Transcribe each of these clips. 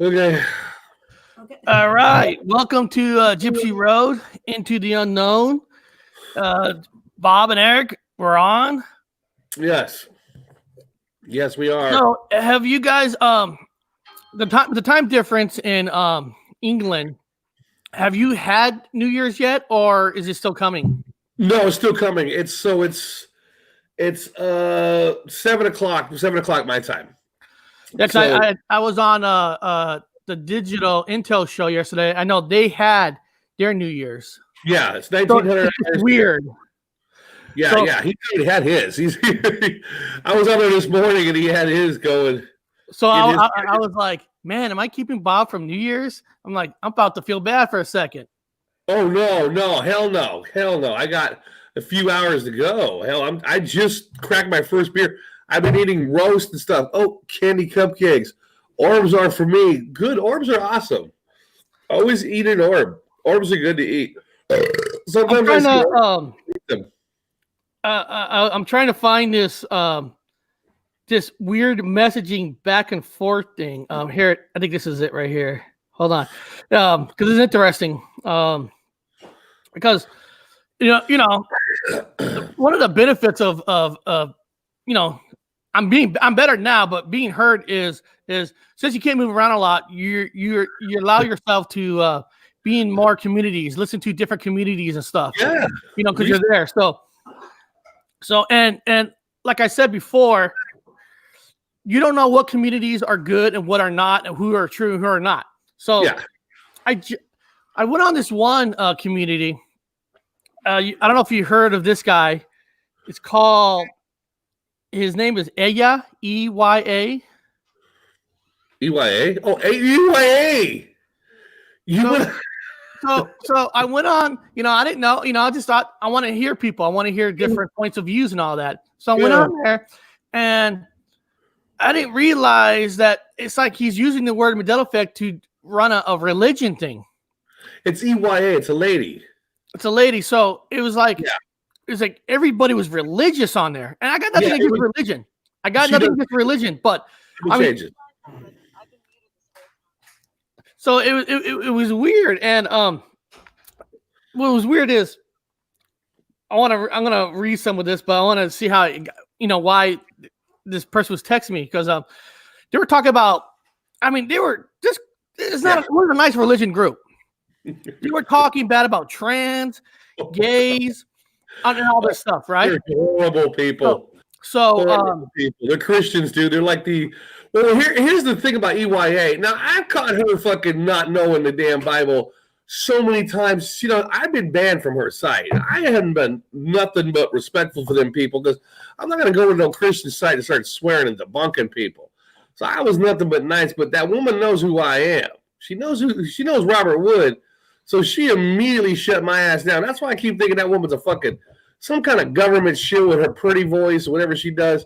Okay. All right. Welcome to Gypsy Road into the unknown. Bob and Eric, we're on. Yes. Yes, we are. So, have you guys the time difference in England? Have you had New Year's yet, or is it still coming? No, it's still coming. It's 7 o'clock my time. Yeah, I was on the digital Intel show yesterday. I know they had their New Year's. Yeah, it's 1900. It's weird. Yeah, he had his. I was on there this morning and he had his going. So I was like, man, am I keeping Bob from New Year's? I'm like, I'm about to feel bad for a second. Oh no, hell no! I got a few hours to go. Hell, I just cracked my first beer. I've been eating roast and stuff. Oh, candy cupcakes. Orbs are for me. Good. Orbs are awesome. Always eat an orb. Orbs are good to eat. Sometimes I'm trying to find this this weird messaging back and forth thing. Here, I think this is it right here. Hold on, because it's interesting. Because you know, one of the benefits of I'm better now, but being hurt is since you can't move around a lot, you allow yourself to be in more communities, listen to different communities and stuff. Yeah, because you're there. So and like I said before, you don't know what communities are good and what are not, and who are true and who are not. So yeah. I went on this one community. I don't know if you heard of this guy. It's called. His name is Eya, E-Y-A. E-Y-A? Oh, E-Y-A. So I went on, I didn't know, I just thought I want to hear people. I want to hear different points of views and all that. So I went on there and I didn't realize that it's like he's using the word Mandela effect to run a religion thing. It's E-Y-A. It's a lady. So it was like, It's like everybody was religious on there, and I got nothing against religion. I got nothing against religion, but I mean, so it was weird, and what was weird is I'm gonna read some of this, but I want to see how why this person was texting me because they were talking about. I mean, they were just it was a nice religion group. They were talking bad about trans, gays. And all this stuff, right? They're horrible people. So people. They're Christians, dude. They're like here's the thing about EYA. Now, I've caught her fucking not knowing the damn Bible so many times. I've been banned from her site. I haven't been nothing but respectful for them people because I'm not going to go to no Christian site and start swearing and debunking people. So I was nothing but nice, but that woman knows who I am. She knows Robert Wood. So she immediately shut my ass down. That's why I keep thinking that woman's some kind of government shit with her pretty voice or whatever she does.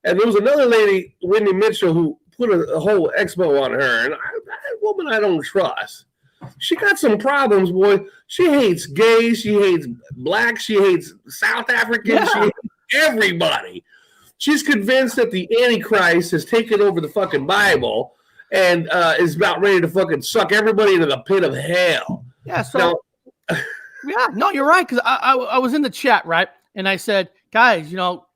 And there was another lady, Wendy Mitchell, who put a whole expo on her. And that woman I don't trust. She got some problems, boy. She hates gays. She hates blacks. She hates South Africans. She hates everybody. She's convinced that the Antichrist has taken over the fucking Bible and is about ready to fucking suck everybody into the pit of hell. Yeah, so you're right, because I was in the chat, right? And I said, guys,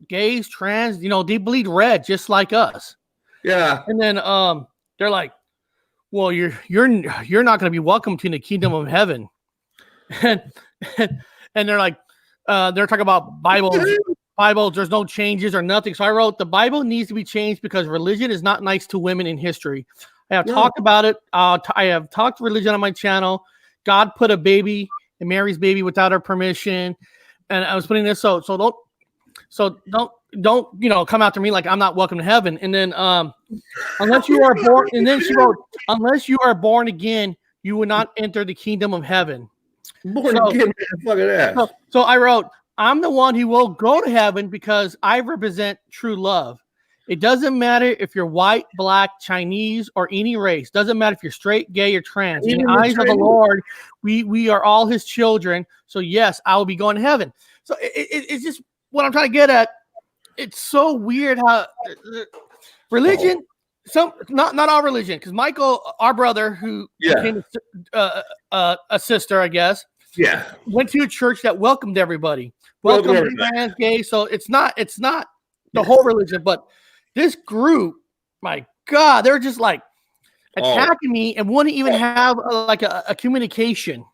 gays, trans, they bleed red just like us. Yeah. And then they're like, well, you're not going to be welcome to the kingdom of heaven. And they're like, they're talking about Bible, there's no changes or nothing. So I wrote, the Bible needs to be changed because religion is not nice to women in history. I have talked about it. I have talked religion on my channel. God put a baby in Mary's baby without her permission, and I was putting this so don't come after me like I'm not welcome to heaven. And then unless you are born, and then she wrote, unless you are born again, you will not enter the kingdom of heaven. Born again, fucking ass. So I wrote, I'm the one who will go to heaven because I represent true love. It doesn't matter if you're white, black, Chinese, or any race. Doesn't matter if you're straight, gay, or trans. In the eyes of the Lord, we are all his children. So yes, I will be going to heaven. So it's just what I'm trying to get at. It's so weird how religion some not our religion, because Michael, our brother, who became a sister, I guess, went to a church that welcomed everybody, welcomed trans, gay. So it's not the whole religion, but this group, my God, they're just like attacking me and wouldn't even have a communication.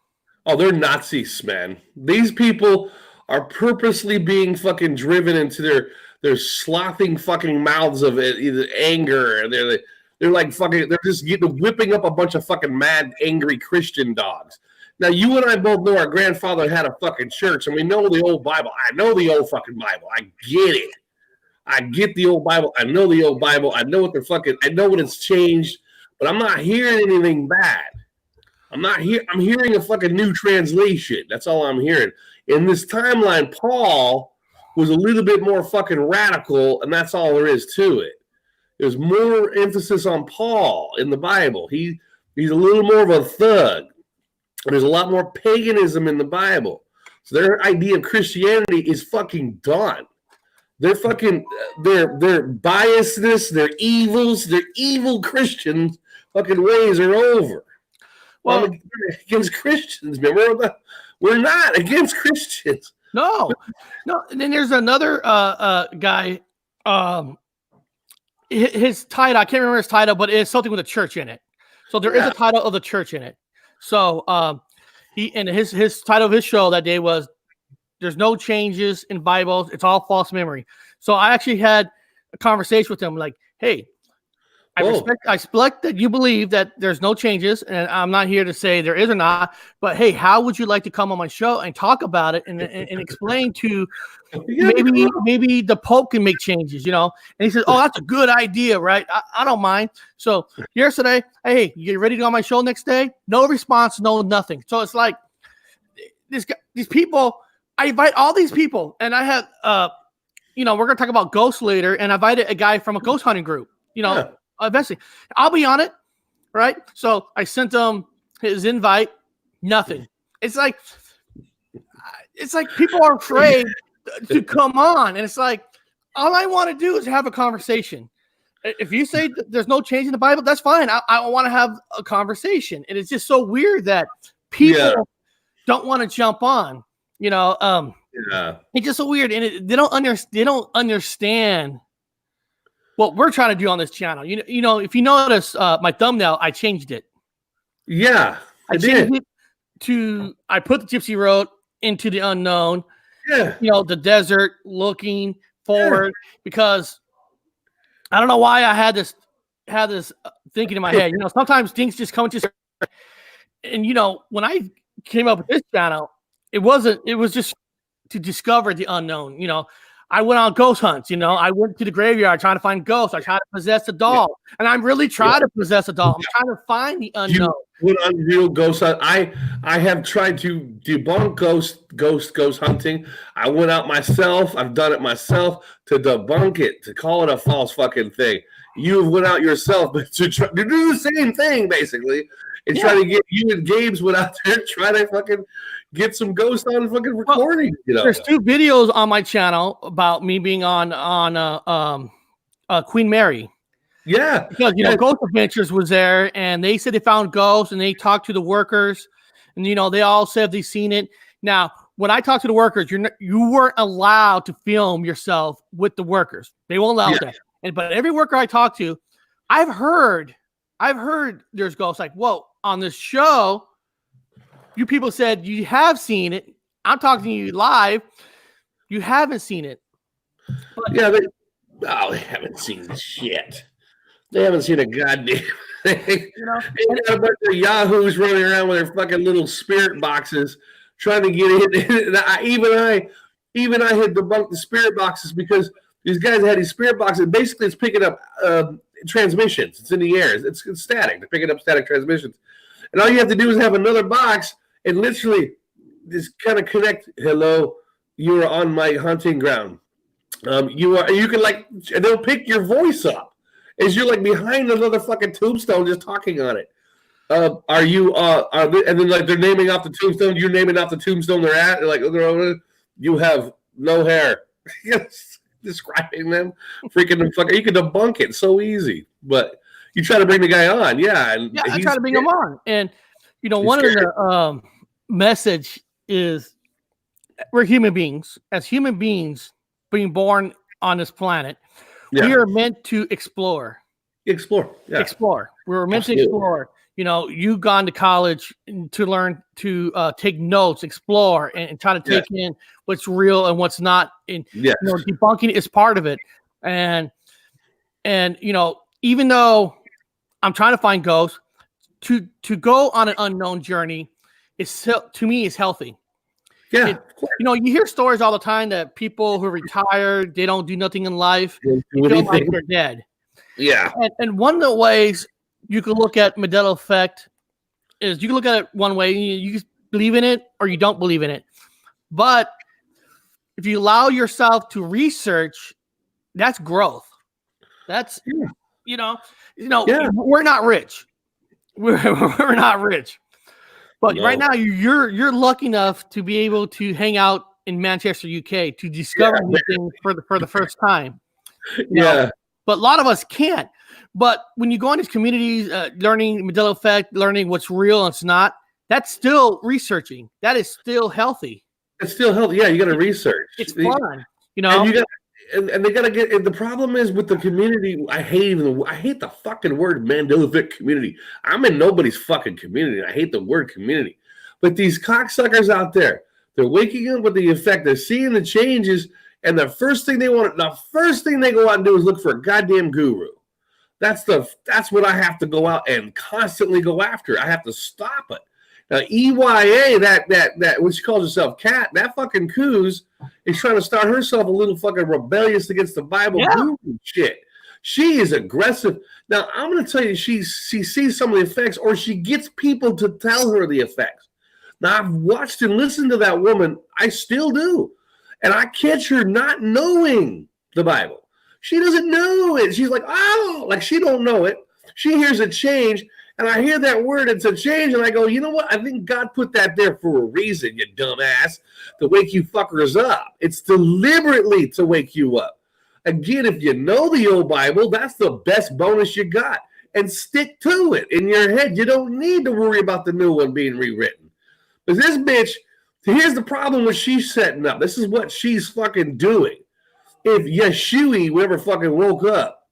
Oh, they're Nazis, man. These people are purposely being fucking driven into their slothing fucking mouths of either anger, and they're like fucking, they're just whipping up a bunch of fucking mad, angry Christian dogs. Now, you and I both know our grandfather had a fucking church, and we know the old Bible. I know the old fucking Bible. I get it. I get the old Bible. I know the old Bible. I know I know what it's changed, but I'm not hearing anything bad. I'm hearing a fucking new translation. That's all I'm hearing. In this timeline, Paul was a little bit more fucking radical, and that's all there is to it. There's more emphasis on Paul in the Bible. He's a little more of a thug. There's a lot more paganism in the Bible. So their idea of Christianity is fucking done. Their fucking their biasness, their evil Christian fucking ways are over. Well, I'm against Christians, man. We're not against Christians. No. And then there's another guy. His title, I can't remember his title, but it's something with a church in it. So there is a title of the church in it. So his title of his show that day was "There's no changes in Bible. It's all false memory." So I actually had a conversation with him, like, "Hey, I respect that you believe that there's no changes, and I'm not here to say there is or not. But hey, how would you like to come on my show and talk about it and explain to maybe the Pope can make changes, you know?" And he says, "Oh, that's a good idea, right? I don't mind." So yesterday, hey, you get ready to go on my show next day? No response, no nothing. So it's like these people. I invite all these people, and I have we're gonna talk about ghosts later, and I invited a guy from a ghost hunting group, eventually. I'll be on it, right? So I sent him his invite, nothing. It's like people are afraid to come on, and it's like, all I want to do is have a conversation. If you say there's no change in the Bible, that's fine. I want to have a conversation, and it's just so weird that people don't want to jump on. It's just so weird, and they don't understand what we're trying to do on this channel. If you notice my thumbnail, I changed it. Yeah, I changed it I put the Gypsy Road into the unknown. Yeah, the desert looking forward, because I don't know why I had this thinking in my head. Sometimes things just come to. And when I came up with this channel, it was just to discover the unknown. I went on ghost hunts. I went to the graveyard trying to find ghosts. I tried to possess a doll, and I'm really trying to possess a doll. I'm trying to find the unknown. You went on real ghost hunt. I have tried to debunk ghost hunting. I went out myself. I've done it myself to debunk it, to call it a false fucking thing. You went out yourself, but to do the same thing basically, and try to get you and Gabe's went out there trying to fucking get some ghosts on fucking recording. There's 2 videos on my channel about me being on Queen Mary. Yeah, because Ghost Adventures was there, and they said they found ghosts, and they talked to the workers, and they all said they've seen it. Now, when I talked to the workers, you weren't allowed to film yourself with the workers. They won't allow that. But every worker I talked to, I've heard there's ghosts. Like, whoa, on this show, you people said you have seen it. I'm talking to you live. You haven't seen it. But, they haven't seen shit. They haven't seen a goddamn thing. They got a bunch of yahoos running around with their fucking little spirit boxes trying to get in. Even I had debunked the spirit boxes, because these guys had these spirit boxes. Basically, it's picking up transmissions. It's in the air. It's static. They're picking up static transmissions. And all you have to do is have another box and literally just kind of connect. Hello, you are on my hunting ground. You can and they'll pick your voice up as you're behind another fucking tombstone just talking on it. Are you and then they're naming off the tombstone, you're naming off the tombstone they're at. They're like, you have no hair. Describing them, freaking them fucking. You can debunk it so easy. But You try to bring the guy on, yeah. And yeah, I try to bring him on. And, one of the message is we're human beings. As human beings being born on this planet, we are meant to explore. Explore. We were meant to explore. You've gone to college to learn to take notes, explore, and try to take in what's real and what's not. And debunking is part of it. And even though I'm trying to find ghosts, to go on an unknown journey to me is healthy. Yeah. You hear stories all the time that people who retired, they don't do nothing in life, they feel like they're dead. Yeah. And one of the ways you can look at Mandela effect is you can look at it one way. You believe in it or you don't believe in it. But if you allow yourself to research, that's growth. That's, we're not rich. We're not rich. But right now you're lucky enough to be able to hang out in Manchester, UK, to discover new things for the first time. But a lot of us can't. But when you go in these communities, learning Mandela effect, learning what's real and what's not, that's still researching. That is still healthy. It's still healthy. Yeah, you got to research. It's fun, And they got to get. And the problem is with the community. I hate the fucking word Mandela effect community. I'm in nobody's fucking community. I hate the word community. But these cocksuckers out there, they're waking up with the effect. They're seeing the changes, and the first thing they go out and do is look for a goddamn guru. That's what I have to go out and constantly go after. I have to stop it. Now, EYA, that what she calls herself, Cat, that fucking coos is trying to start herself a little fucking rebellious against the Bible guru shit. She is aggressive. Now, I'm going to tell you, she sees some of the effects, or she gets people to tell her the effects. Now, I've watched and listened to that woman. I still do. And I catch her not knowing the Bible. She doesn't know it. She's like, oh, like she don't know it. She hears a change, and I hear that word, it's a change, and I go, you know what? I think God put that there for a reason, you dumbass, to wake you fuckers up. It's deliberately to wake you up. Again, if you know the old Bible, that's the best bonus you got. And stick to it in your head. You don't need to worry about the new one being rewritten. But this bitch, here's the problem what she's setting up. This is what she's fucking doing. If Yeshua ever fucking woke up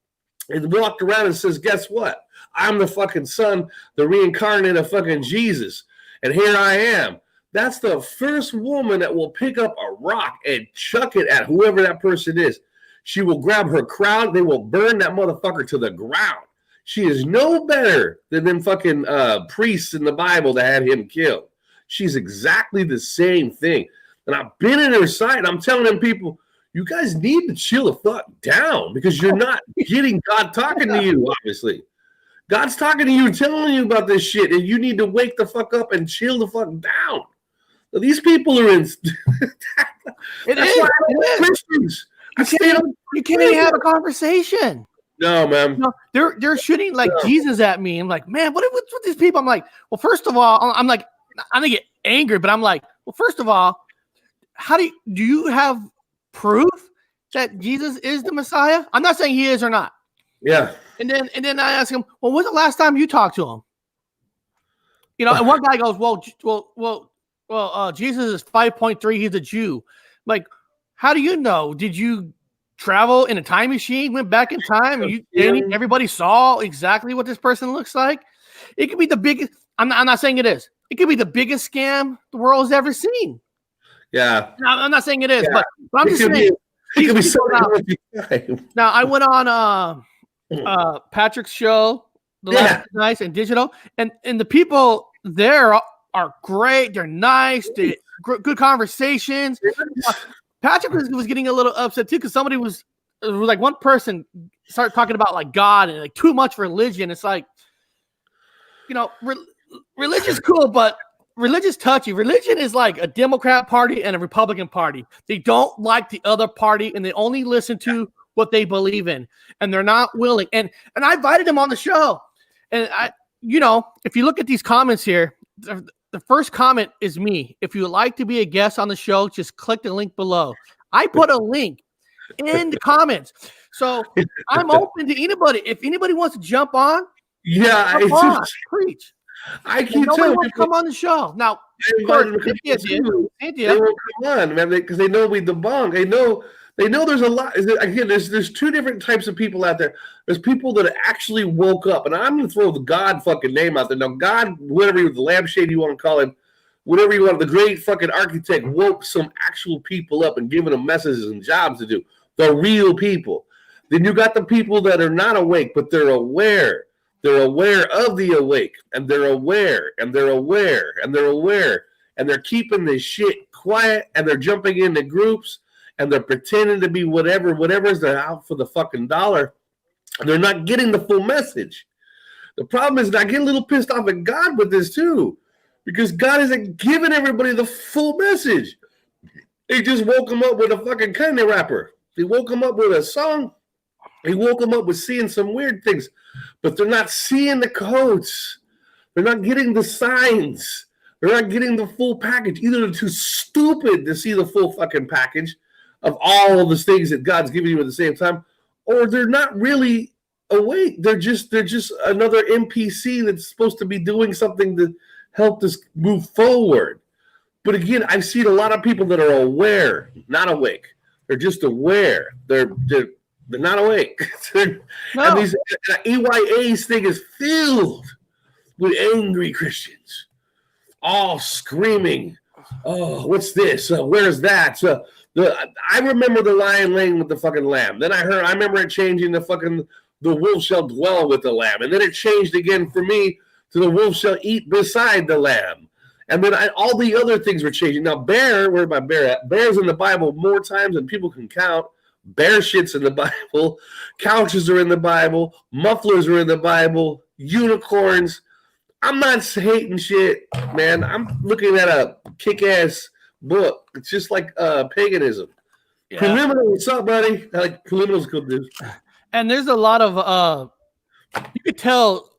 and walked around and says, guess what? I'm the fucking son, the reincarnate of fucking Jesus. And here I am. That's the first woman that will pick up a rock and chuck it at whoever that person is. She will grab her crowd. They will burn that motherfucker to the ground. She is no better than them fucking priests in the Bible that had him killed. She's exactly the same thing. And I've been in her side. I'm telling them people, you guys need to chill the fuck down because you're not getting God talking to you, obviously. God's talking to you and telling you about this shit, and you need to wake the fuck up and chill the fuck down. Now, these people are in. Christians. You can't even have a conversation. No, man. They're shooting like Jesus at me. I'm like, man, what's with these people? I'm like, well, first of all, I'm gonna get angry, but I'm like, well, first of all, do you have proof that Jesus is the Messiah? I'm not saying he is or not. Yeah. And then I ask him, well, when's the last time you talked to him? And one guy goes, well, Jesus is 5.3. He's a Jew. I'm like, how do you know? Did you travel in a time machine, went back in time, and everybody saw exactly what this person looks like? It could be the biggest. I'm not saying it is. It could be the biggest scam the world has ever seen. Yeah. I'm not saying it is, but I'm just saying. It could be so. Now, I went on Patrick's show the last night and digital, and the people there are great. They're nice. They good conversations. Patrick was getting a little upset too because somebody was like one person started talking about like God and like too much religion. It's like, religion's cool, but religion's touchy. Religion is like a Democrat party and a Republican party. They don't like the other party and they only listen to what they believe in, and they're not willing. And I invited him on the show, and if you look at these comments here, the first comment is me. If you would like to be a guest on the show, just click the link below. I put a link in the comments. So I'm open to anybody. If anybody wants to jump on, Yeah, Come it's on, just, preach. I And keep nobody telling wants to people come on the show. Now, they of course, invited them to Cynthia come did. too. Cynthia. They won't come on, man, because they know we debunk. They know there's a lot. Again, there's two different types of people out there. There's people that actually woke up, and I'm gonna throw the God fucking name out there. Now, God, whatever the lampshade you want to call him, whatever you want, the great fucking architect woke some actual people up and giving them messages and jobs to do. The real people. Then you got the people that are not awake, but they're aware. They're aware of the awake, and they're aware, and they're aware, and they're aware, and they're keeping this shit quiet, and they're jumping into groups, and they're pretending to be whatever's they're out for the fucking dollar. And they're not getting the full message. The problem is, I get a little pissed off at God with this too, because God isn't giving everybody the full message. He just woke them up with a fucking candy wrapper. He woke them up with a song. He woke them up with seeing some weird things, but they're not seeing the codes. They're not getting the signs. They're not getting the full package. Either they're too stupid to see the full fucking package of all of the things that God's giving you at the same time, or they're not really awake. They're just another NPC that's supposed to be doing something to help us move forward. But again, I've seen a lot of people that are aware, not awake. They're just aware. They're not awake. And these EYA's thing is filled with angry Christians, all screaming, "Oh, what's this? Where's that?" I remember the lion laying with the fucking lamb. Then I remember it changing the wolf shall dwell with the lamb, and then it changed again for me to the wolf shall eat beside the lamb. And then all the other things were changing. Now, where's my bear at? Bear's in the Bible more times than people can count. Bear shit's in the Bible. Couches are in the Bible. Mufflers are in the Bible. Unicorns. I'm not hating shit, man. I'm looking at a kick-ass book. It's just like paganism. Yeah. Preliminary, what's up, buddy? Like preliminar's good news. And there's a lot of you could tell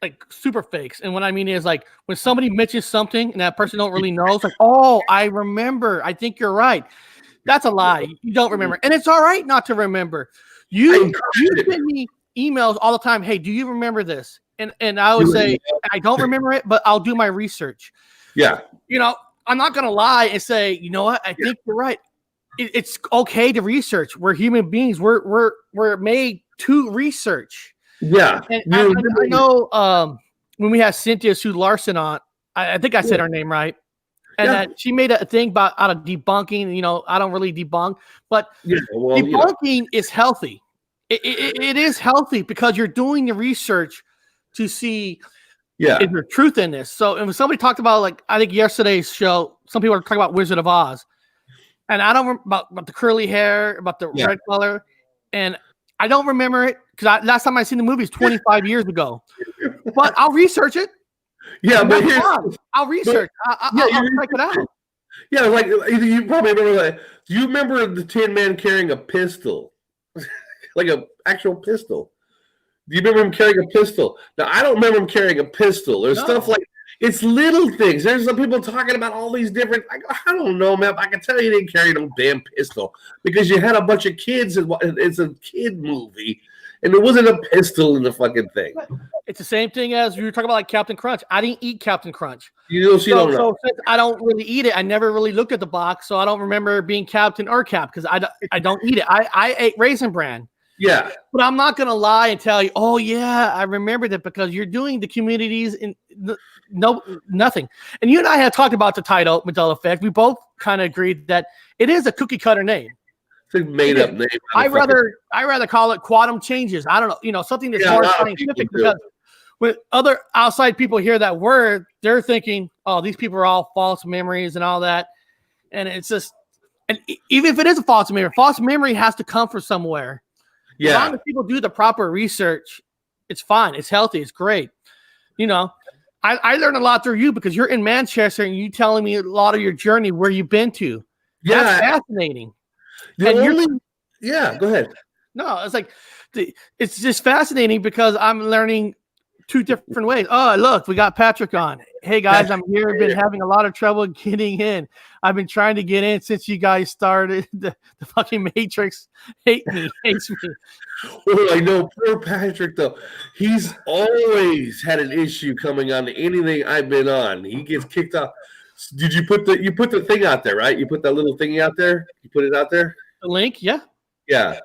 like super fakes. And what I mean is like when somebody mentions something and that person don't really know, it's like, oh, I remember. I think you're right. That's a lie. You don't remember. And it's all right not to remember. You send me emails all the time. Hey, do you remember this? And I would say, I don't remember it, but I'll do my research. Yeah. You know, I'm not going to lie and say, you know what? I think you're right. It's okay to research. We're human beings. We're made to research. Yeah. And I know when we had Cynthia Sue Larson on, I think I said her name right. And that she made a thing out of debunking. You know, I don't really debunk, but debunking is healthy. It is healthy because you're doing the research to see is there truth in this. So, and when somebody talked about, like, I think yesterday's show, some people are talking about Wizard of Oz, and I don't remember about the curly hair, about the red color, and I don't remember it because last time I seen the movie is 25 years ago. But I'll research it. Yeah, but I'll research. I'll check it out. Yeah, like you probably remember that. Do you remember the Tin Man carrying a pistol, like an actual pistol? Do you remember him carrying a pistol? Now I don't remember him carrying a pistol. There's stuff like it's little things. There's some people talking about all these different. I don't know, man. I can tell you didn't carry no damn pistol because you had a bunch of kids. It's a kid movie. And there wasn't a pistol in the fucking thing. It's the same thing as you were talking about, like Captain Crunch. I didn't eat Captain Crunch. So since I don't really eat it, I never really looked at the box, so I don't remember being Captain or Cap because I don't eat it. I ate Raisin Bran. Yeah. But I'm not going to lie and tell you, oh, yeah, I remembered it because you're doing the communities in nothing. And you and I had talked about the title, Mandela Effect. We both kind of agreed that it is a cookie cutter name. It's a made up name. I rather call it quantum changes. I don't know, something that's more scientific because when other outside people hear that word, they're thinking, oh, these people are all false memories and all that. And it's just, and even if it is a false memory has to come from somewhere. Yeah. As long as people do the proper research, it's fine. It's healthy. It's great. You know, I learned a lot through you because you're in Manchester and you telling me a lot of your journey, where you've been to. Yeah. That's fascinating. Go ahead. No, it's like it's just fascinating because I'm learning two different ways. Oh, look, we got Patrick on. Hey guys, I'm here. I've been having a lot of trouble getting in. I've been trying to get in since you guys started. The fucking Matrix hates me. Well, I know poor Patrick though. He's always had an issue coming on to anything I've been on. He gets kicked off. Did you put the thing out there, right? You put that little thingy out there? You put it out there? The link, yeah. Yeah.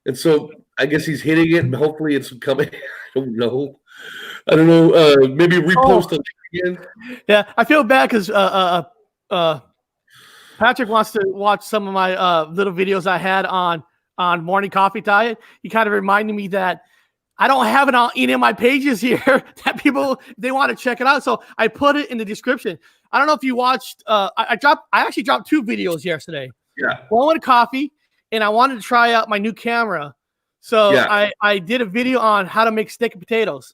And so I guess he's hitting it and hopefully it's coming. I don't know. Maybe repost the link again. Yeah, I feel bad because Patrick wants to watch some of my little videos I had on morning coffee diet. He kind of reminded me that I don't have it on any of my pages here that people, they want to check it out. So I put it in the description. I don't know if you watched, I actually dropped 2 videos yesterday. Yeah. One with coffee, and I wanted to try out my new camera. So yeah. I did a video on how to make steak and potatoes.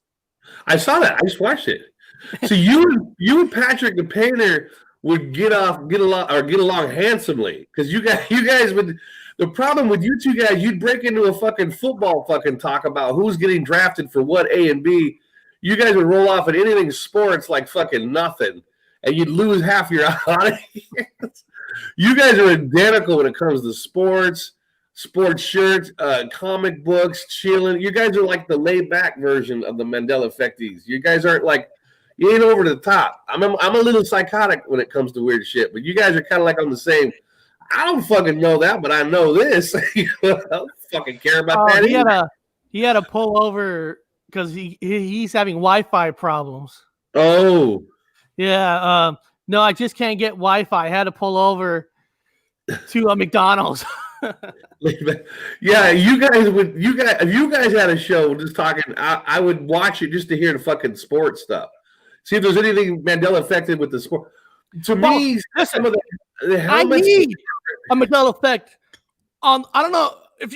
I saw that. I just watched it. So you and Patrick the painter would get along handsomely because you guys would. The problem with you two guys, you'd break into a fucking football fucking talk about who's getting drafted for what A and B. You guys would roll off at anything sports like fucking nothing, and you'd lose half your audience. You guys are identical when it comes to sports shirts, comic books, chilling. You guys are like the laid back version of the Mandela effectees. You guys aren't like, you ain't over the top. I'm a little psychotic when it comes to weird shit, but you guys are kind of like on the same. I don't fucking know that, but I know this. I don't fucking care about that. He had to pull over because he's having Wi-Fi problems. Oh, yeah. No, I just can't get Wi-Fi. I had to pull over to a McDonald's. Yeah, if you guys had a show just talking, I would watch it just to hear the fucking sports stuff. See if there's anything Mandela affected with the sport. To me, some of the helmets. I need a Mandela effect. I don't know if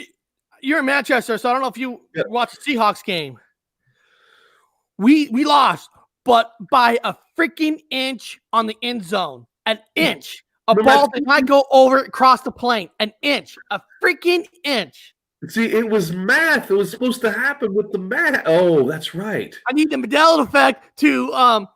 you're in Manchester, so I don't know if you watched the Seahawks game. We lost, but by a freaking inch on the end zone, an inch. A ball did not go over across the plane. An inch. A freaking inch. See, it was math. It was supposed to happen with the math. Oh, that's right. I need the Mandela effect to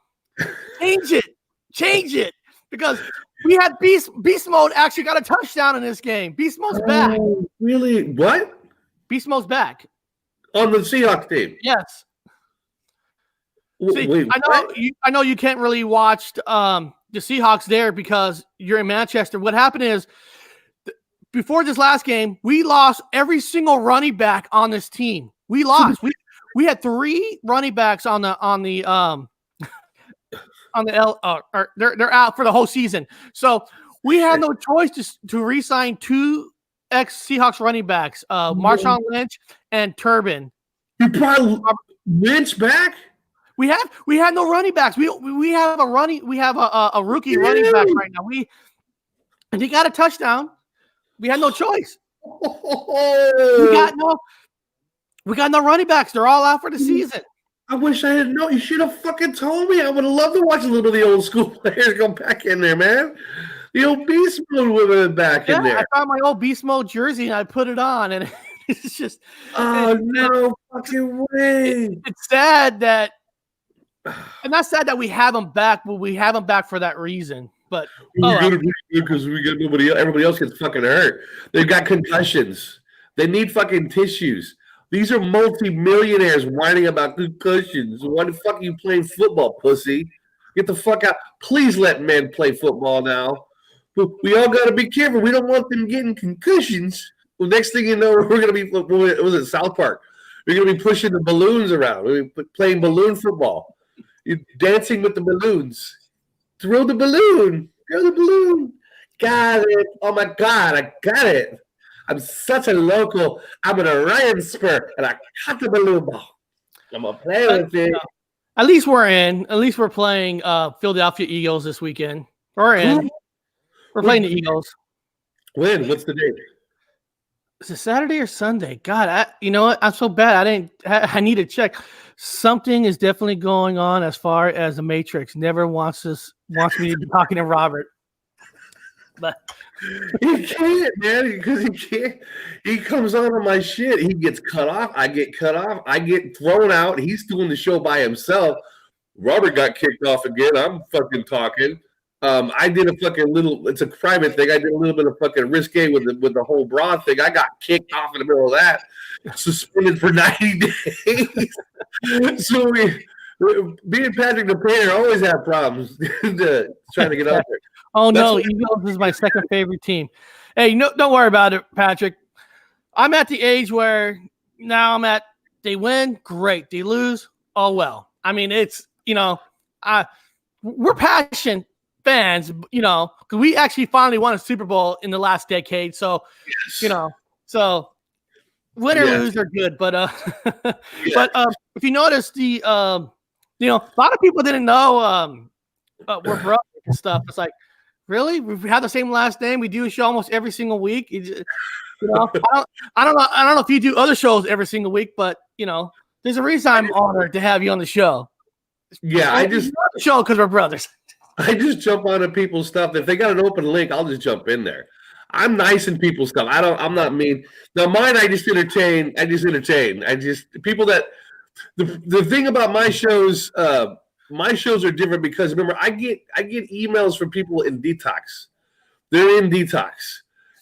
change it. Because we had Beast Mode actually got a touchdown in this game. Beast Mode's back. Really? What? Beast Mode's back. On the Seahawks team? Yes. See, wait, I know you can't really watch the Seahawks there because you're in Manchester. What happened is before this last game, we lost every single running back on this team. We lost. We had 3 running backs on the they're out for the whole season. So we had no choice to re-sign 2 ex-Seahawks running backs, Marshawn Lynch and Turbin. You brought Lynch back? We had no running backs. We have a rookie running back right now. And he got a touchdown. We had no choice. We got no running backs. They're all out for the season. I wish I didn't know. You should have fucking told me. I would have loved to watch a little of the old school players go back in there, man. The old Beast Mode women back in there. I found my old Beast Mode jersey and I put it on, and it's just no fucking way. It's sad that. And not sad that we have them back, but we have them back for that reason. But because we got nobody else. Everybody else gets fucking hurt. They've got concussions. They need fucking tissues. These are multi-millionaires whining about concussions. Why the fuck are you playing football, pussy? Get the fuck out. Please let men play football now. We all got to be careful. We don't want them getting concussions. Well, next thing you know, we're going to be, was it South Park? We're going to be pushing the balloons around. We're playing balloon football. You're dancing with the balloons. Throw the balloon. Throw the balloon. Got it. Oh, my God. I got it. I'm such a local. I'm an Orion spur, and I caught the balloon ball. I'm going to play with it. At least we're in. At least we're playing Philadelphia Eagles this weekend. We're in. We're playing the Eagles. When? What's the date? Is it Saturday or Sunday? God, you know what? I'm so bad. I need to check. Something is definitely going on as far as the Matrix never wants me to be talking to Robert. But he can't, man, because he can't. He comes on my shit. He gets cut off. I get cut off. I get thrown out. He's doing the show by himself. Robert got kicked off again. I'm fucking talking. I did a fucking little. It's a private thing. I did a little bit of fucking risque with the whole broad thing. I got kicked off in the middle of that, suspended for 90 days. So me and Patrick the Painter always have problems trying to get out there. Oh no, Eagles is my second favorite team. Hey, no, don't worry about it, Patrick. I'm at the age where now they win, great. They lose, oh well. I mean, it's we're passionate fans, because we actually finally won a Super Bowl in the last decade. So, so win or lose are good. But but if you notice a lot of people didn't know we're brothers and stuff. It's like, really? We have the same last name. We do a show almost every single week. I don't know if you do other shows every single week, but there's a reason I'm honored to have you on the show. Yeah, I just show because we're brothers. I just jump onto people's stuff. If they got an open link, I'll just jump in there. I'm nice in people's stuff. I'm not mean. Now mine, I just entertain. People that the thing about my shows are different because remember, I get emails from people in detox. They're in detox.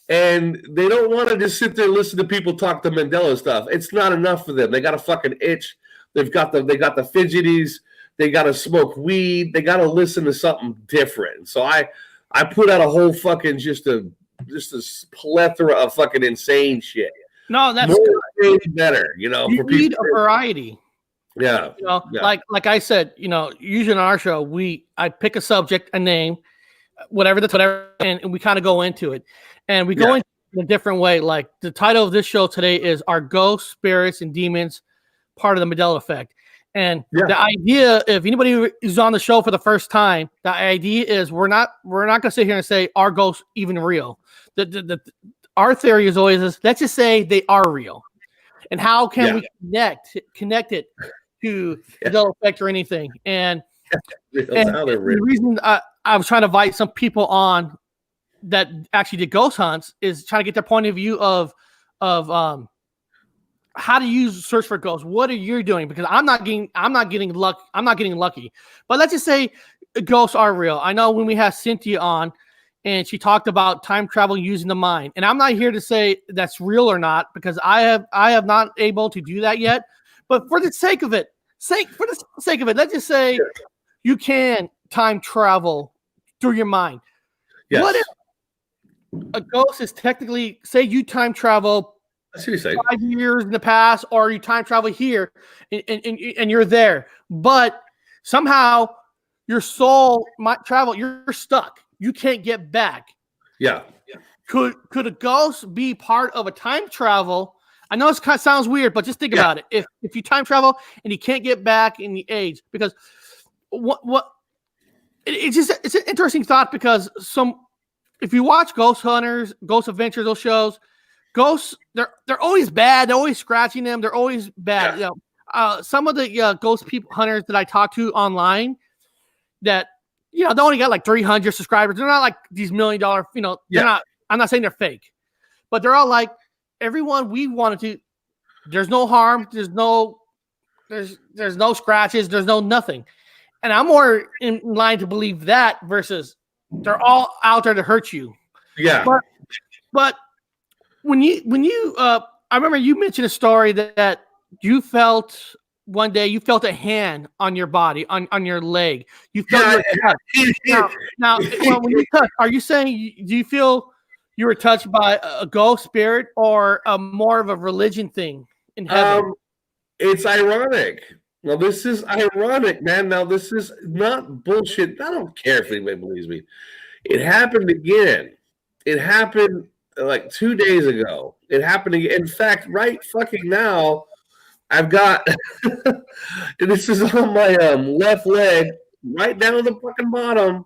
And they don't want to just sit there and listen to people talk the Mandela stuff. It's not enough for them. They got a fucking itch. They got the fidgeties. They got to smoke weed. They got to listen to something different. So I put out a whole fucking just a plethora of fucking insane shit. No, that's better. You need a variety. Yeah. Like I said, usually on our show, I pick a subject, a name, whatever, and we kind of go into it. And we go into it in a different way. Like the title of this show today is "Are Ghosts, Spirits, and Demons Part of the Mandela Effect?" And the idea, if anybody is on the show for the first time, the idea is we're not going to sit here and say, are ghosts even real? Our theory is always let's just say they are real. And how can we connect it to the Mandela Effect or anything? And the reason I was trying to invite some people on that actually did ghost hunts is trying to get their point of view of how do you search for ghosts? What are you doing? Because I'm not getting lucky. But let's just say ghosts are real. I know when we had Cynthia on and she talked about time travel using the mind. And I'm not here to say that's real or not, because I have not able to do that yet. But for the sake of it, let's just say you can time travel through your mind. Yes. What if a ghost is technically, say you time travel 5 years in the past, or you time travel here and you're there, but somehow your soul might travel, you're stuck, you can't get back. Could a ghost be part of a time travel? I know it kind of sounds weird, but just think about it. If you time travel and you can't get back in the age, because it's an interesting thought, because if you watch Ghost Hunters, Ghost Adventures, those shows, ghosts, they're always bad. They're always scratching them. They're always bad. Some of the ghost hunters that I talk to online, that they only got like 300 subscribers. They're not like these $1 million. They're not. I'm not saying they're fake, but they're all like, everyone we wanted to. There's no harm. There's no scratches. There's no nothing. And I'm more in line to believe that versus they're all out there to hurt you. But when you I remember you mentioned a story that you felt one day, you felt a hand on your body, on your leg. You felt now when you touch, are you saying, do you feel you were touched by a ghost spirit or more of a religion thing in heaven? It's ironic. Now, this is ironic, man. Now, this is not bullshit. I don't care if anybody believes me. It happened again. It happened like 2 days ago. It happened again. In fact, right fucking now, I've got, and this is on my left leg, right down at the fucking bottom.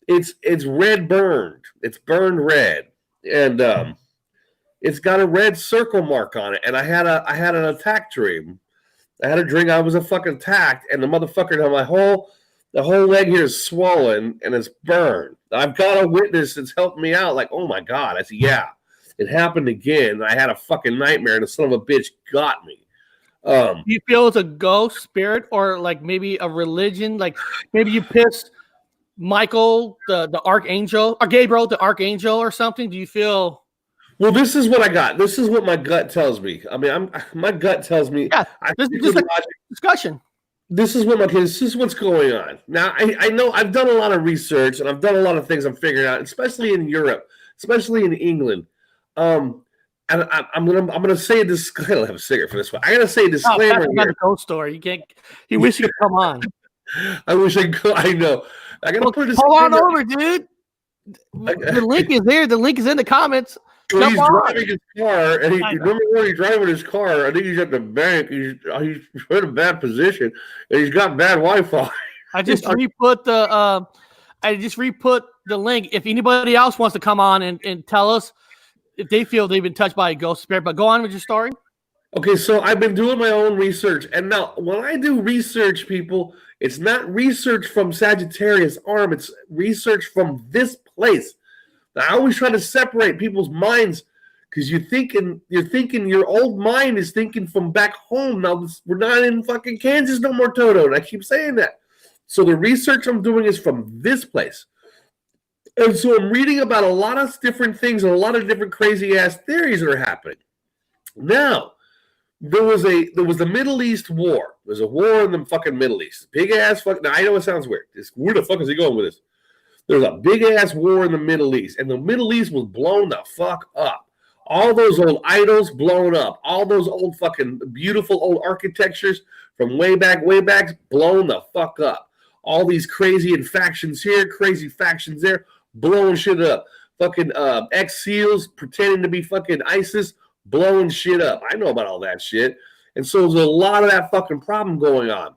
It's red burned. It's burned red, and it's got a red circle mark on it. And I had an attack dream. I had a dream I was a fucking attacked, and the motherfucker, the whole leg here is swollen and it's burned. I've got a witness that's helping me out. Like, oh my God. I said, yeah, it happened again. I had a fucking nightmare, and the son of a bitch got me. Um, Do you feel it's a ghost spirit or like maybe a religion? Like maybe you pissed Michael, the archangel, or Gabriel, the archangel, or something? Do you feel? well, this is what I got. This is what my gut tells me. I mean, my gut tells me. Yeah, I this think is just with a logic, discussion. this is what this is what's going on. Now, I know I've done a lot of research and I've done a lot of things I'm figuring out, especially in Europe, especially in England. And I'm gonna say this. I don't have a cigarette for this one. I gotta say a Oh, disclaimer that's not here. a ghost story. You can't. You wish you could come on. I wish I could. I know. I gotta Well, put a pull on disclaimer. over, dude. The link is there. The link is in the comments. So Jump he's on. driving his car, and remember when he's driving his car? I think he's at the bank. He's in a bad position, and he's got bad Wi-Fi. I just re-put the link. If anybody else wants to come on and tell us if they feel they've been touched by a ghost spirit, but go on with your story. Okay, so I've been doing my own research, and now when I do research, people, it's not research from Sagittarius Arm. It's research from this place. Now, I always try to separate people's minds because you're thinking your old mind is thinking from back home. Now we're not in fucking Kansas no more, Toto, and I keep saying that. So the research I'm doing is from this place. And so I'm reading about a lot of different things and a lot of different crazy ass theories that are happening. Now, there was the Middle East war. There's a war in the fucking Middle East. Big ass fucking. Now I know it sounds weird. Where the fuck is he going with this? There's a big ass war in the Middle East, and the Middle East was blown the fuck up. All those old idols blown up. All those old fucking beautiful old architectures from way back, blown the fuck up. All these crazy factions here, crazy factions there, blowing shit up. Fucking ex-SEALs pretending to be fucking ISIS, blowing shit up. I know about all that shit. And so there's a lot of that fucking problem going on.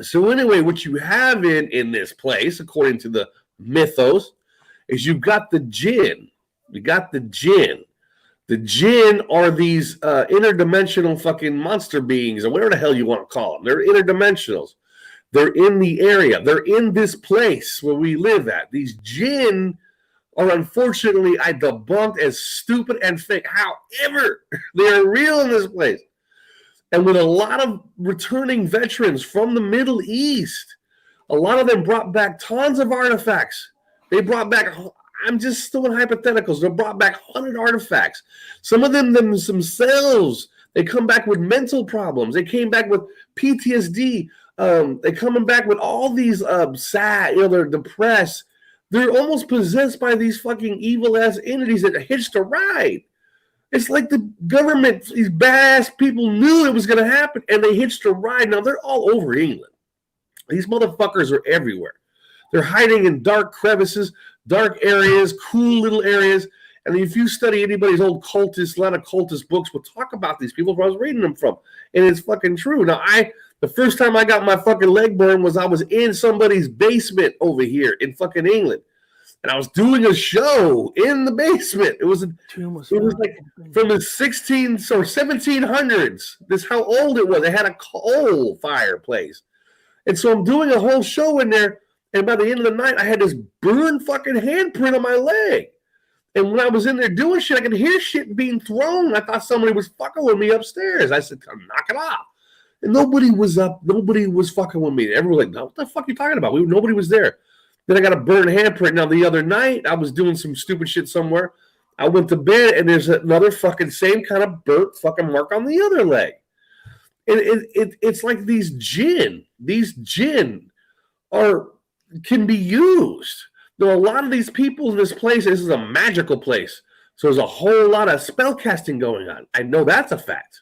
So anyway, what you have in this place, according to the mythos, is you've got the jinn. You got the jinn. The jinn are these interdimensional fucking monster beings, or whatever the hell you want to call them. They're interdimensionals. They're in the area. They're in this place where we live at. These jinn are, unfortunately, I debunked as stupid and fake. However, they are real in this place. And with a lot of returning veterans from the Middle East, a lot of them brought back tons of artifacts. They brought back, I'm just doing hypotheticals, they brought back 100 artifacts. Some of them themselves, they come back with mental problems. They came back with PTSD. They coming back with all these sad, they're depressed. They're almost possessed by these fucking evil-ass entities that hitched a ride. It's like the government, these badass people knew it was going to happen, and they hitched a ride. Now, they're all over England. These motherfuckers are everywhere. They're hiding in dark crevices, dark areas, cool little areas. And if you study anybody's old cultist, a lot of cultist books will talk about these people where I was reading them from. And it's fucking true. Now, the first time I got my fucking leg burned was I was in somebody's basement over here in fucking England. And I was doing a show in the basement. It was like from the 16s or 1700s. This is how old it was. They had a coal fireplace. And so I'm doing a whole show in there. And by the end of the night, I had this burned fucking handprint on my leg. And when I was in there doing shit, I could hear shit being thrown. I thought somebody was fucking with me upstairs. I said, knock it off. And nobody was up. Nobody was fucking with me. Everyone was like, no, what the fuck are you talking about? Nobody was there. Then I got a burned handprint. Now, the other night, I was doing some stupid shit somewhere. I went to bed, and there's another fucking same kind of burnt fucking mark on the other leg. And it's like these jinn can be used. There are a lot of these people in this place. This is a magical place. So there's a whole lot of spell casting going on. I know that's a fact.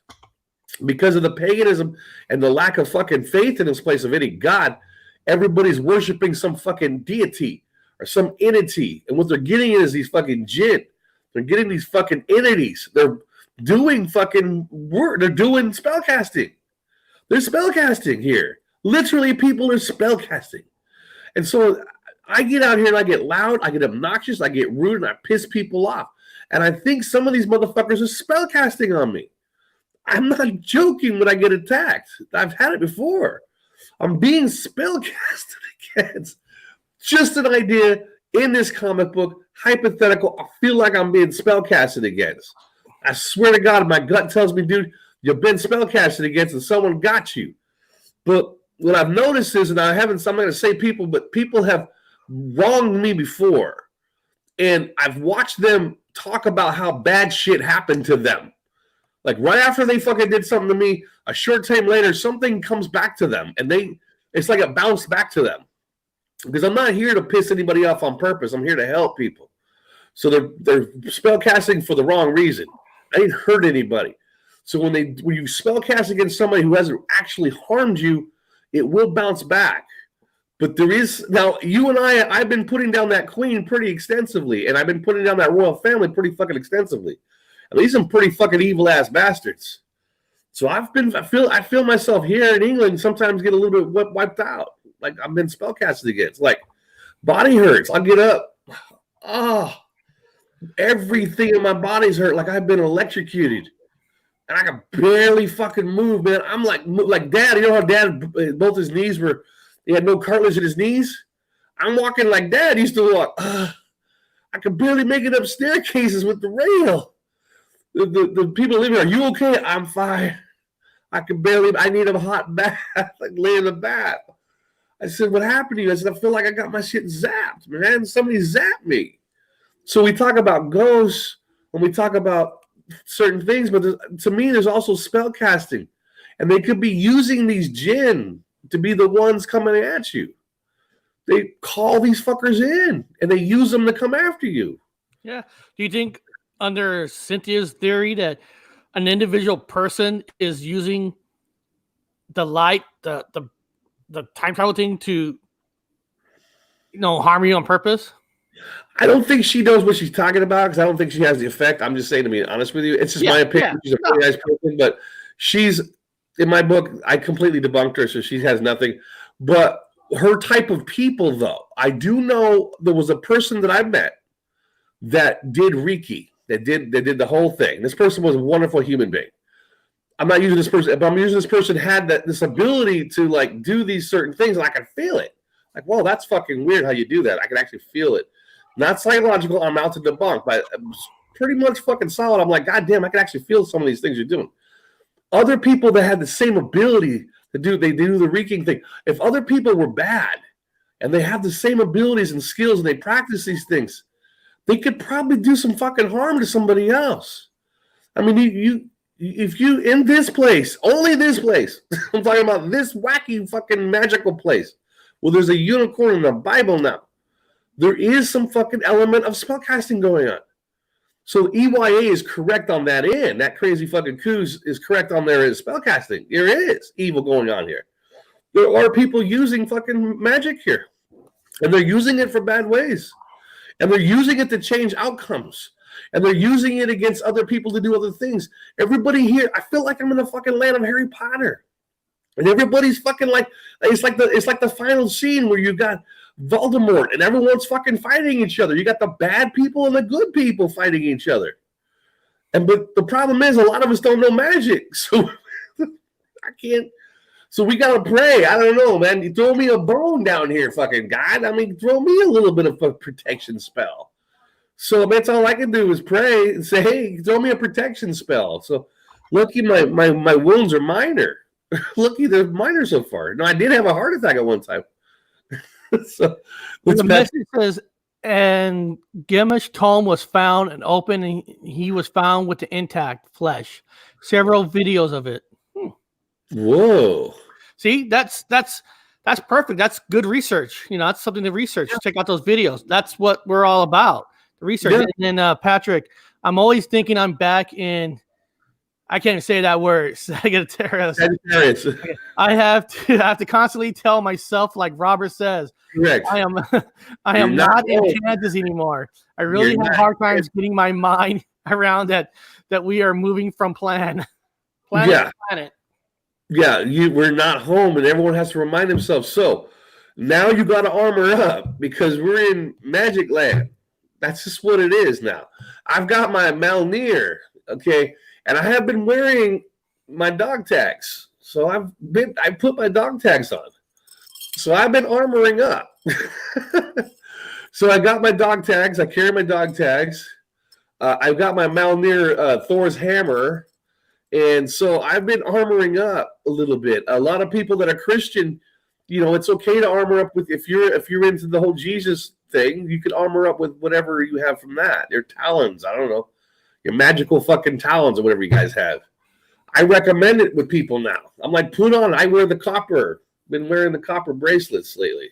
Because of the paganism and the lack of fucking faith in this place of any god, everybody's worshiping some fucking deity or some entity. And what they're getting is these fucking jinn. They're getting these fucking entities. They're doing fucking work. They're doing spell casting. They're spell casting here. Literally, people are spell casting. And so I get out here and I get loud, I get obnoxious, I get rude, and I piss people off. And I think some of these motherfuckers are spell casting on me. I'm not joking when I get attacked. I've had it before. I'm being spell casted against. Just an idea in this comic book, hypothetical. I feel like I'm being spell casted against. I swear to God, my gut tells me, dude, You've been spellcasted against and someone got you. But what I've noticed is, and I'm not going to say people, but people have wronged me before. And I've watched them talk about how bad shit happened to them. Like right after they fucking did something to me, a short time later, something comes back to them. And it's like it bounced back to them. Because I'm not here to piss anybody off on purpose. I'm here to help people. So they're spellcasting for the wrong reason. I didn't hurt anybody. So when you spellcast against somebody who hasn't actually harmed you, it will bounce back. But there is now you and I've been putting down that queen pretty extensively, and I've been putting down that royal family pretty fucking extensively. And these some pretty fucking evil ass bastards. So I feel myself here in England sometimes get a little bit wiped out. Like I've been spellcasted against. Like body hurts. I'll get up. Oh, everything in my body's hurt. Like I've been electrocuted. And I can barely fucking move, man. I'm like Dad. You know how Dad, both his knees he had no cartilage in his knees? I'm walking like Dad used to walk. I could barely make it up staircases with the rail. The people living here, are you okay? I'm fine. I need a hot bath. Like lay in the bath. I said, what happened to you? I said, I feel like I got my shit zapped, man. Somebody zapped me. So we talk about ghosts when we talk about certain things, but to me, there's also spell casting, and they could be using these jinn to be the ones coming at you. They call these fuckers in, and they use them to come after you. Yeah. Do you think, under Cynthia's theory, that an individual person is using the light, the time travel thing to, harm you on purpose? I don't think she knows what she's talking about because I don't think she has the effect. I'm just saying, to be honest with you, it's just my opinion. She's a pretty nice person, but she's, in my book, I completely debunked her, so she has nothing. But her type of people, though, I do know there was a person that I met that did Reiki, that did the whole thing. This person was a wonderful human being. I'm not using this person, but I'm using this person had this ability to like do these certain things, and I could feel it. Like, whoa, that's fucking weird how you do that. I can actually feel it. Not psychological, I'm out to debunk, but pretty much fucking solid. I'm like, God damn, I can actually feel some of these things you're doing. Other people that had the same ability to do the Reiki thing, if other people were bad and they have the same abilities and skills and they practice these things, they could probably do some fucking harm to somebody else. I mean, if you in this place, only this place, I'm talking about this wacky fucking magical place, well, there's a unicorn in the Bible now. There is some fucking element of spellcasting going on. So EYA is correct on that end. That crazy fucking coos is correct on there is spellcasting. There is evil going on here. There are people using fucking magic here. And they're using it for bad ways. And they're using it to change outcomes. And they're using it against other people to do other things. Everybody here, I feel like I'm in the fucking land of Harry Potter. And everybody's fucking like, it's like the final scene where you got Voldemort and everyone's fucking fighting each other. You got the bad people and the good people fighting each other. But the problem is a lot of us don't know magic. So I can't. So we got to pray. I don't know, man. You throw me a bone down here, fucking God. I mean, throw me a little bit of a protection spell. So that's all I can do is pray and say, hey, throw me a protection spell. So lucky my wounds are minor. Lucky they're minor so far. No, I did have a heart attack at one time. So the message says, and Gemish Tome was found and open, and he was found with the intact flesh. Several videos of it. Whoa. See, that's perfect. That's good research. That's something to research. Check out those videos. That's what we're all about. The research. Yeah. And then Patrick, I'm always thinking I'm back in. I can't say that word. I get a terrorist. I have to constantly tell myself, like Robert says, correct. I am not in Kansas anymore. I really have hard times getting my mind around that we are moving from planet to planet. Yeah, we're not home, and everyone has to remind themselves. So now you got to armor up because we're in Magic Land. That's just what it is now. I've got my Malnir, okay. And I have been wearing my dog tags. So I put my dog tags on. So I've been armoring up. So I got my dog tags. I carry my dog tags. I've got my Malnir Thor's hammer. And so I've been armoring up a little bit. A lot of people that are Christian, it's okay to armor up with if you're into the whole Jesus thing, you could armor up with whatever you have from that. Your talons, I don't know, your magical fucking talons or whatever you guys have. I recommend it with people now. I'm like, put on. I wear the copper. Been wearing the copper bracelets lately.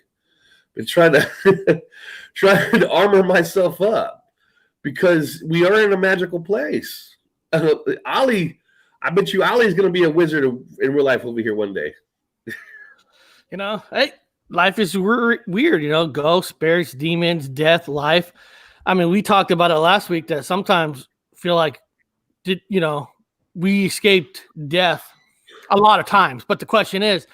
Been trying to armor myself up because we are in a magical place. Ali, I bet you Ali's going to be a wizard in real life over here one day. Hey, life is weird. Ghosts, spirits, demons, death, life. I mean, we talked about it last week that sometimes feel like, we escaped death a lot of times. But the question is,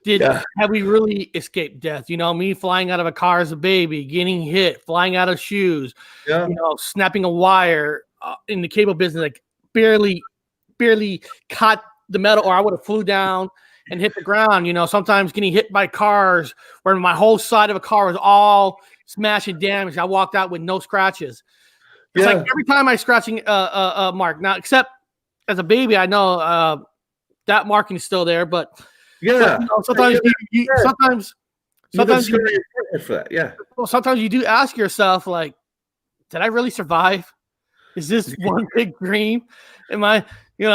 have we really escaped death? Me flying out of a car as a baby, getting hit, flying out of shoes, snapping a wire in the cable business, like barely caught the metal, or I would have flew down and hit the ground. Sometimes getting hit by cars where my whole side of a car was all smashed and damaged. I walked out with no scratches. It's like every time I scratching a mark. Now, except as a baby, I know that marking is still there, but sometimes sometimes you do ask yourself, like, did I really survive? Is this one big dream? Am I, you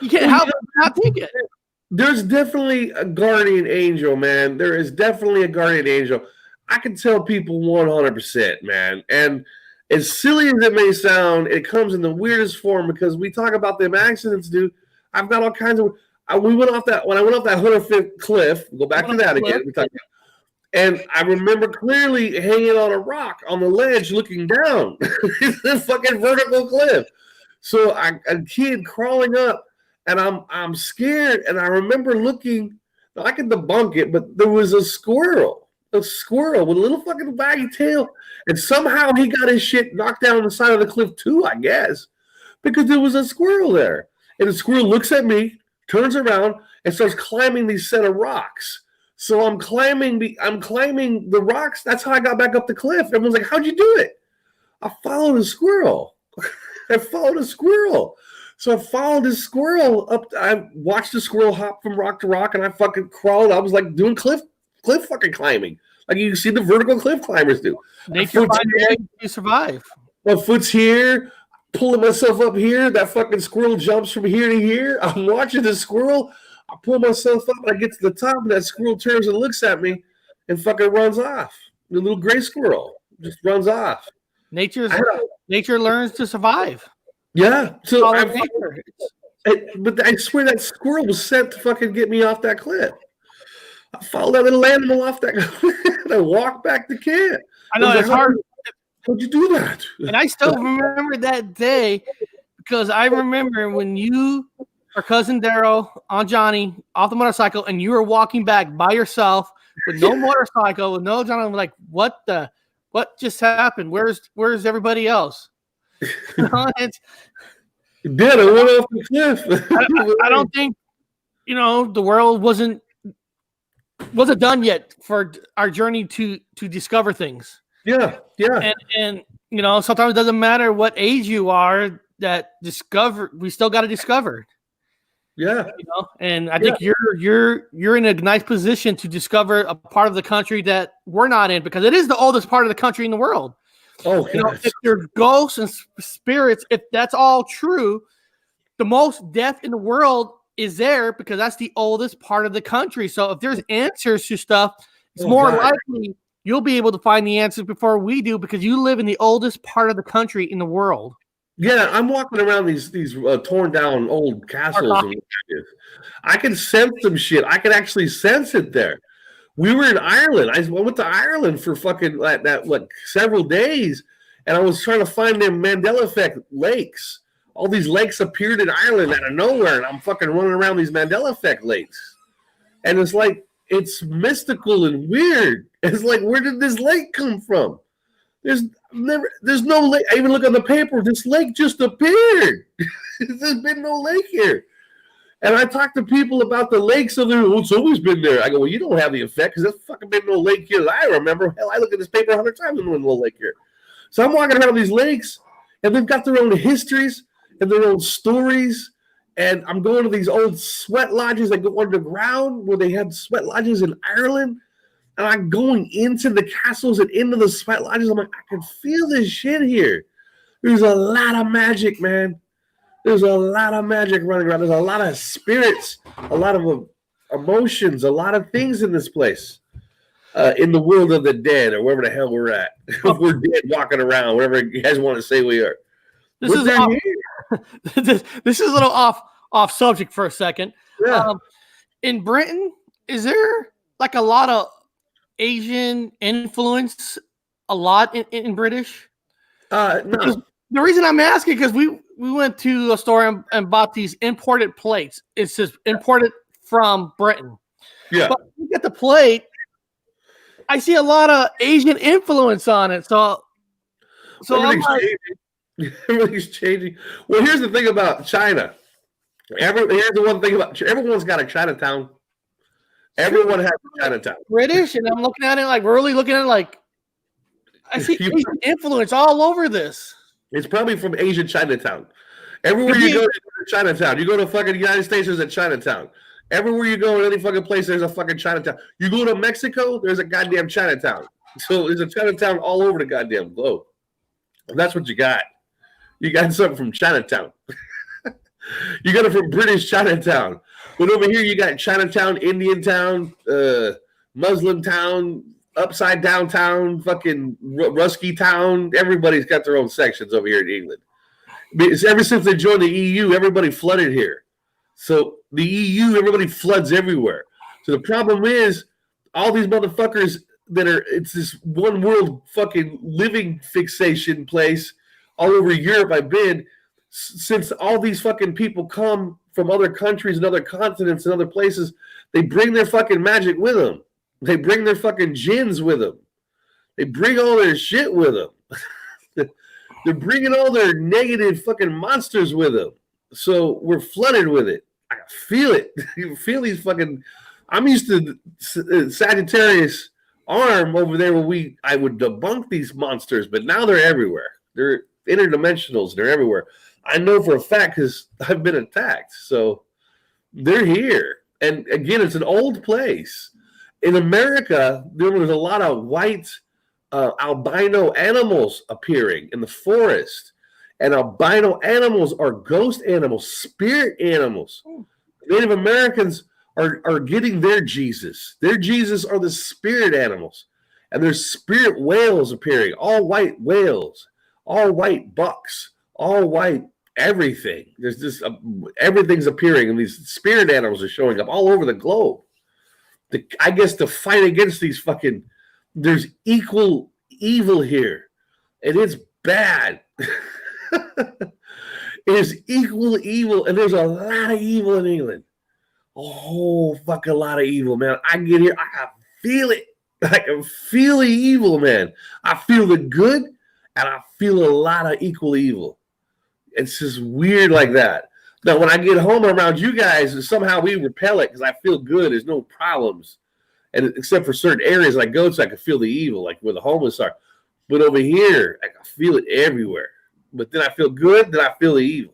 can't help but not think it. There's definitely a guardian angel, man. There is definitely a guardian angel. I can tell people 100%, man. And as silly as it may sound, it comes in the weirdest form because we talk about them accidents, dude. I've got all kinds of. When I went off that 105th cliff, go back to that again. And I remember clearly hanging on a rock on the ledge, looking down. It's a fucking vertical cliff. So a kid crawling up, and I'm scared. And I remember looking. I can debunk it, but there was a squirrel with a little fucking baggy tail, and somehow he got his shit knocked down on the side of the cliff too, I guess, because there was a squirrel there. And the squirrel looks at me, turns around, and starts climbing these set of rocks. So I'm climbing the rocks. That's how I got back up the cliff. Everyone's like, "How'd you do it?" I followed a squirrel. So I followed this squirrel up. I watched the squirrel hop from rock to rock, and I fucking crawled. I was like doing cliff fucking climbing, like you see the vertical cliff climbers do. Nature finds a way to survive. My foot's here, pulling myself up here. That fucking squirrel jumps from here to here. I'm watching the squirrel. I pull myself up, and I get to the top, and that squirrel turns and looks at me and fucking runs off. The little gray squirrel just runs off. Nature learns to survive. Yeah. So but I swear that squirrel was sent to fucking get me off that cliff. I followed that little animal off that cliff and I walked back to camp. I know, it's hard. How'd you do that? And I still remember that day because I remember when you or cousin Daryl on Johnny off the motorcycle and you were walking back by yourself with no motorcycle, with no Johnny. I'm like, what just happened? Where's everybody else? I went off the cliff. I don't think, the world wasn't done yet for our journey to discover things. Yeah. And sometimes it doesn't matter what age you are, we still got to discover. Yeah. And I think you're in a nice position to discover a part of the country that we're not in, because it is the oldest part of the country in the world. Oh, if there's ghosts and spirits, if that's all true, the most death in the world is there because that's the oldest part of the country. So if there's answers to stuff, it's more likely you'll be able to find the answers before we do because you live in the oldest part of the country in the world. Yeah, I'm walking around these torn down old castles. I can sense some shit. I can actually sense it there. We were in Ireland. I went to Ireland for fucking several days, and I was trying to find them Mandela effect lakes. All these lakes appeared in Ireland out of nowhere, and I'm fucking running around these Mandela effect lakes. And it's like, it's mystical and weird. It's like, where did this lake come from? There's no lake. I even look on the paper. This lake just appeared. There's been no lake here. And I talk to people about the lake, so it's always been there. I go, well, you don't have the effect because there's fucking been no lake here that I remember. Hell, I look at this paper 100 times and there's no lake here. So I'm walking around these lakes, and they've got their own histories. and their old stories. And I'm going to these old sweat lodges that go underground where they had sweat lodges in Ireland. And I'm going into the castles and into the sweat lodges. I'm like, I can feel this shit here. There's a lot of magic, man. There's a lot of magic running around. There's a lot of spirits, a lot of emotions, a lot of things in this place. In the world of the dead, or wherever the hell we're at. We're dead walking around, whatever you guys want to say we are. This is this is a little off subject for a second. Yeah. In Britain, is there like a lot of Asian influence? A lot in British? No. The reason I'm asking because we went to a store and bought these imported plates. It says imported from Britain. Yeah. But when you get the plate, I see a lot of Asian influence on it. So everything's changing. Everything's changing. Well, here's the thing about China. Here's the one thing about everyone's got a Chinatown. Everyone has a Chinatown. British, and I'm looking at it like really looking at it like I see Asian influence all over this. It's probably from Asian Chinatown. Everywhere you go to Chinatown. You go to fucking United States, there's a Chinatown. Everywhere you go in any fucking place, there's a fucking Chinatown. You go to Mexico, there's a goddamn Chinatown. So there's a Chinatown all over the goddamn globe. And that's what you got. You got something from Chinatown. You got it from British Chinatown. But over here, you got Chinatown, Indian town, Muslim town, upside down town, fucking Rusky town. Everybody's got their own sections over here in England. Ever since they joined the EU, everybody flooded here. So the EU, everybody floods everywhere. So the problem is all these motherfuckers it's this one world fucking living fixation place all over Europe I've been. Since all these fucking people come from other countries and other continents and other places, they bring their fucking magic with them. They bring their fucking jinns with them. They bring all their shit with them. They're bringing all their negative fucking monsters with them. So we're flooded with it. I feel it. You feel these fucking. I'm used to Sagittarius arm over there where I would debunk these monsters, but now they're everywhere. They're interdimensionals. They're everywhere. I know for a fact because I've been attacked. So they're here. And again, it's an old place. In America, there was a lot of white albino animals appearing in the forest. And albino animals are ghost animals, spirit animals. Native Americans are getting their Jesus. Their Jesus are the spirit animals. And there's spirit whales appearing, all white whales, all white bucks, all white everything. There's just everything's appearing, and these spirit animals are showing up all over the globe. I guess to fight against these fucking, there's equal evil here, and it's bad. There's equal evil, and there's a lot of evil in England. A whole fucking lot of evil, man. I get here, I can feel it. I can feel the evil, man. I feel the good, and I feel a lot of equal evil. It's just weird like that. Now, when I get home around you guys, somehow we repel it because I feel good. There's no problems. And except for certain areas I go to, I can feel the evil, like where the homeless are. But over here, I can feel it everywhere. But then I feel good, then I feel the evil.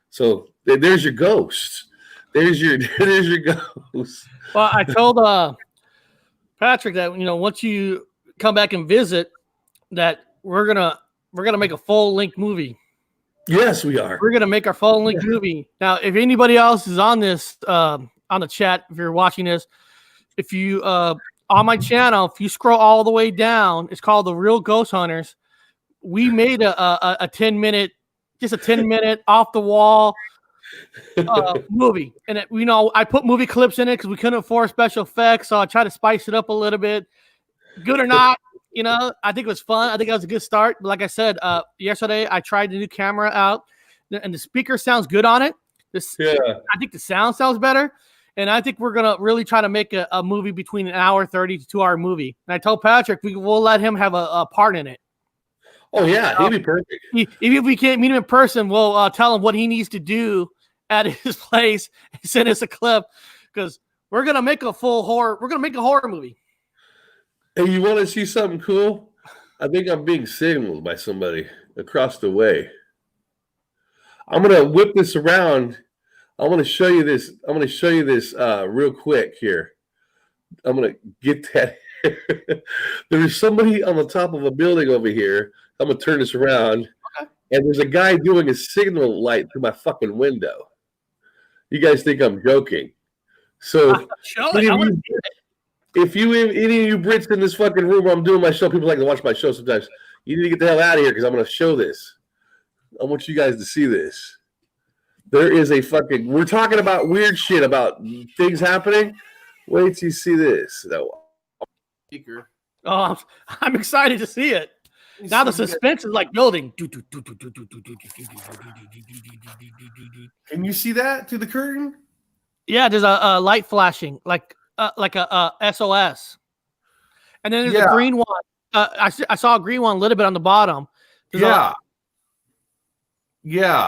So there's your ghost. There's your ghost. Well, I told Patrick that once you come back and visit, that we're gonna make a full length movie. Yes, we are. We're gonna make our full length movie. Now, if anybody else is on this on the chat, if you're watching this, if you on my channel, if you scroll all the way down, it's called The Real Ghost Hunters. We made a 10-minute, just a 10-minute off the wall movie, and I put movie clips in it because we couldn't afford special effects, so I tried to spice it up a little bit. Good or not, I think it was fun. I think that was a good start. But like I said, yesterday I tried the new camera out, and the speaker sounds good on it. I think the sound sounds better, and I think we're gonna really try to make a movie between an hour 30 to 2 hour movie. And I told Patrick we'll let him have a part in it. Oh yeah, he'd be perfect. Even if we can't meet him in person, we'll tell him what he needs to do at his place and send us a clip because we're gonna make a full horror. We're gonna make a horror movie. Hey, you want to see something cool? I think I'm being signaled by somebody across the way. I'm gonna whip this around. I want to show you this. I'm going to show you this real quick here. I'm going to get that. There's somebody on the top of a building over here. I'm going to turn this around. Okay. And there's a guy doing a signal light through my fucking window. You guys think I'm joking. So any of you Brits in this fucking room where I'm doing my show, people like to watch my show sometimes. You need to get the hell out of here because I'm going to show this. I want you guys to see this. There is a fucking. We're talking about weird shit about things happening. Wait till you see this. No. Oh, I'm excited to see it. Now the suspense is like building. Can you see that through the curtain? Yeah, there's a light flashing, like a SOS, and then there's a green one. I saw a green one a little bit on the bottom. There's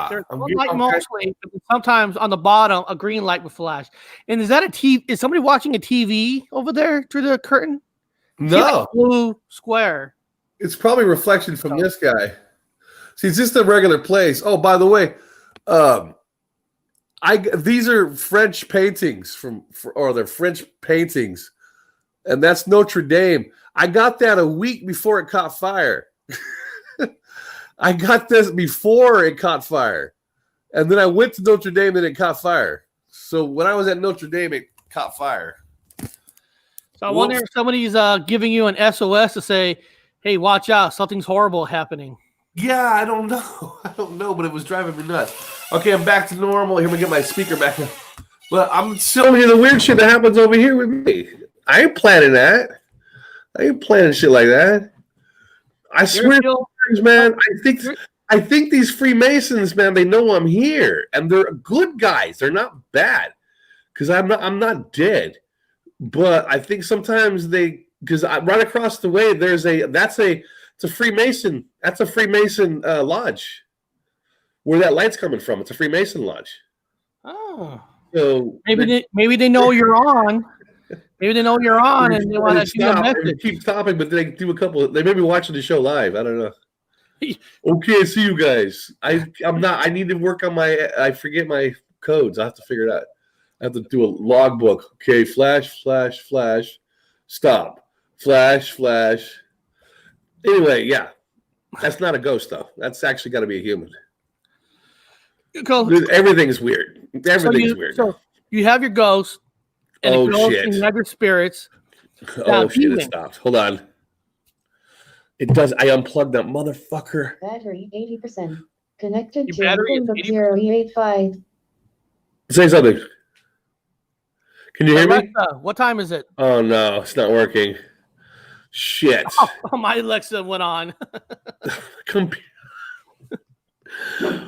There's one light mostly, but sometimes on the bottom a green light would flash. And is that a TV? Is somebody watching a TV over there through the curtain? No, blue square. It's probably reflection from this guy. See, it's just a regular place. Oh, by the way, these are French paintings they're French paintings, and that's Notre Dame. I got that a week before it caught fire. I got this before it caught fire. And then I went to Notre Dame and it caught fire. So when I was at Notre Dame, it caught fire. So I wonder if somebody's giving you an SOS to say, hey, watch out, something's horrible happening. Yeah, I don't know. I don't know, but it was driving me nuts. Okay, I'm back to normal. Here we get my speaker back. But I'm showing you the weird shit that happens over here with me. I ain't planning that. I ain't planning shit like that. I swear, man. I think these Freemasons, man, they know I'm here, and they're good guys. They're not bad, because I'm not dead. But I think sometimes because right across the way it's a Freemason. That's a Freemason lodge. Where that light's coming from? It's a Freemason lodge. Oh, so maybe they know you're on. Maybe they know you're on and they want to see a message. Keep stopping, but they do a couple. They may be watching the show live. I don't know. Okay, see you guys. I'm not. I need to work on I forget my codes. I have to figure it out. I have to do a logbook. Okay, flash, flash, flash, stop, flash, flash. Anyway, yeah, that's not a ghost though. That's actually got to be a human. Everything's weird. Everything's weird. So you have your ghost. And shit! And you have your spirits. Oh shit! It stopped. Hold on. It does. I unplugged that motherfucker. Battery 80%. Connected Your to battery is 0E85. Say something. Can you hear me? Alexa, what time is it? Oh no, it's not working. Shit. Oh, my Alexa went on.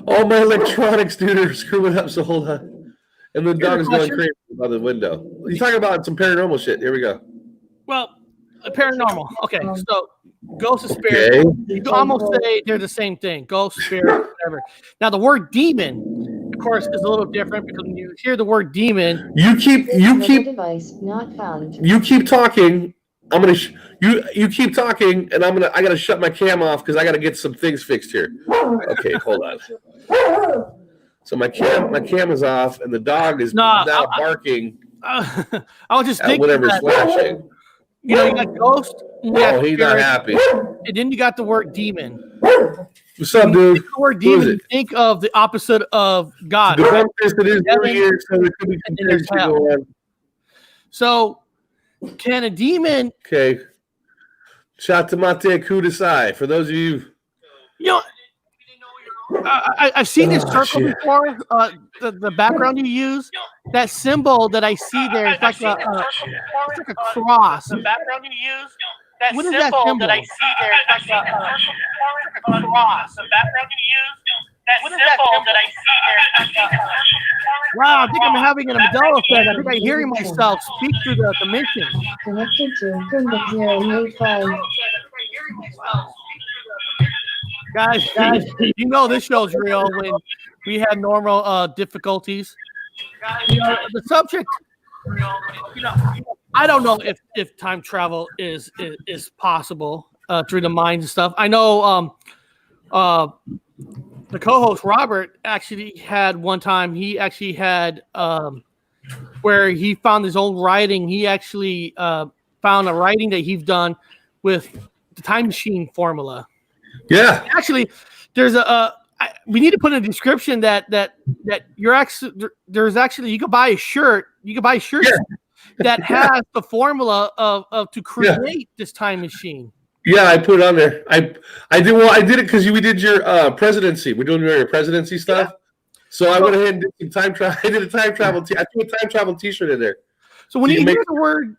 All my electronics, dude, are screwing up. So hold on. And the dog is going crazy by the window. You're talking about some paranormal shit. Here we go. Well, paranormal. Okay, so ghost and spirit. Okay. You can almost say they're the same thing. Ghost, spirit, whatever. Now, the word demon, of course, is a little different because when you hear the word demon, you keep device not found. You keep talking. I'm gonna you keep talking, and I gotta shut my cam off because I gotta get some things fixed here. Okay, hold on. So my cam is off, and the dog is now barking. I was just thinking whatever's flashing. You know, you got ghost. He's not happy. And then you got the word demon. What's up, dude? The word demon. You think of the opposite of God. The right? It is here, so there could be some So, can a demon? Okay. Shout to Mate Kudasai. For those of you, I've seen this circle before. The background you use, that symbol that I see there is like a cross. The background you use, that symbol that I see there is like a cross. The background you use, that symbol that I see there is like a Wow, I think I'm having an Mandela effect. I think I'm hearing myself speak through the dimension. Connected to 0E85. Guys, you know this show's real when we had normal difficulties. The subject, I don't know if time travel is possible through the mind and stuff. I know the co-host Robert actually had one time. He actually had where he found his own writing. He actually found a writing that he's done with the time machine formula. Yeah. Actually, there's we need to put in a description that you're actually there's actually you can buy a shirt. You can buy a shirt that has the formula of to create this time machine. Yeah, I put it on there. I did. Well, I did it because we did your presidency. We're doing your presidency stuff. Yeah. So I went ahead and did some time travel. I did a time travel. I threw a time travel T-shirt in there. So when you hear the word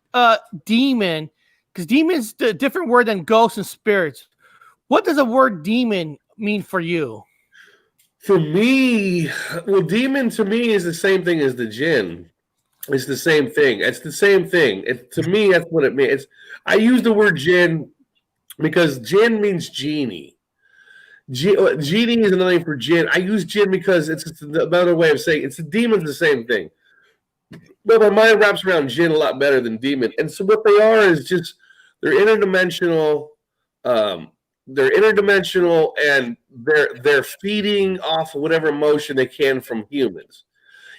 demon, because demon's a different word than ghosts and spirits. What does the word demon mean for you? For me, well, demon to me is the same thing as the jinn. It's the same thing. It's the same thing. To me, that's what it means. I use the word jinn because jinn means genie. Genie is another name for jinn. I use jinn because it's another way of saying it's a demon's the same thing. But my mind wraps around jinn a lot better than demon. And so what they are is just they're interdimensional. They're interdimensional, and they're feeding off whatever emotion they can from humans.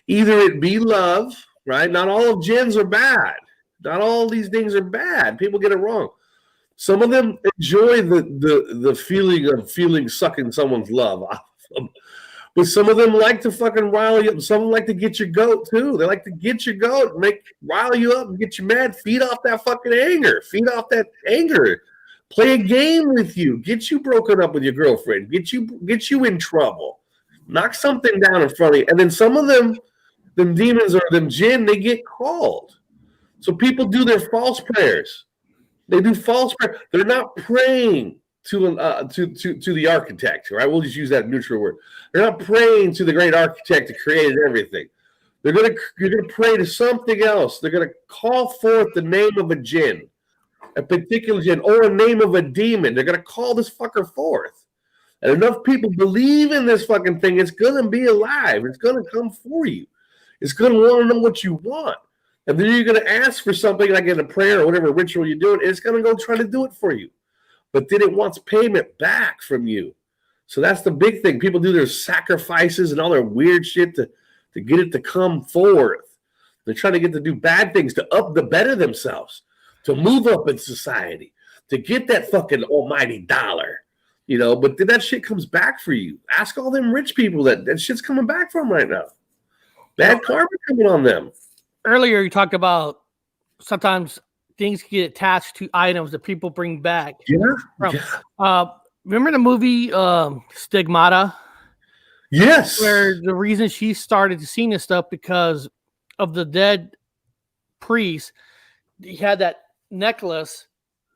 Either it be love, right? Not all of jinns are bad. Not all these things are bad. People get it wrong. Some of them enjoy the feeling of sucking someone's love off of them. But some of them like to fucking rile you up. Some of them like to get your goat too. They like to get your goat, rile you up and get you mad. Feed off that fucking anger. Feed off that anger. Play a game with you. Get you broken up with your girlfriend. Get you in trouble. Knock something down in front of you. And then some of them demons or them jinn, they get called. So people do their false prayers. They do false prayer. They're not praying to the architect, right? We'll just use that neutral word. They're not praying to the great architect that created everything. You're gonna pray to something else. They're gonna call forth the name of a jinn, a particular jinn, or a name of a demon. They're gonna call this fucker forth. And enough people believe in this fucking thing, it's gonna be alive. It's gonna come for you. It's gonna want to know what you want. And then you're going to ask for something like in a prayer or whatever ritual you're doing, and it's going to go try to do it for you. But then it wants payment back from you. So that's the big thing. People do their sacrifices and all their weird shit to get it to come forth. They're trying to get to do bad things, to better themselves, to move up in society, to get that fucking almighty dollar. But then that shit comes back for you. Ask all them rich people that shit's coming back from right now. Bad karma coming on them. Earlier, you talked about sometimes things get attached to items that people bring back. Yeah. Remember the movie Stigmata? Yes. Where the reason she started seeing this stuff because of the dead priest. He had that necklace.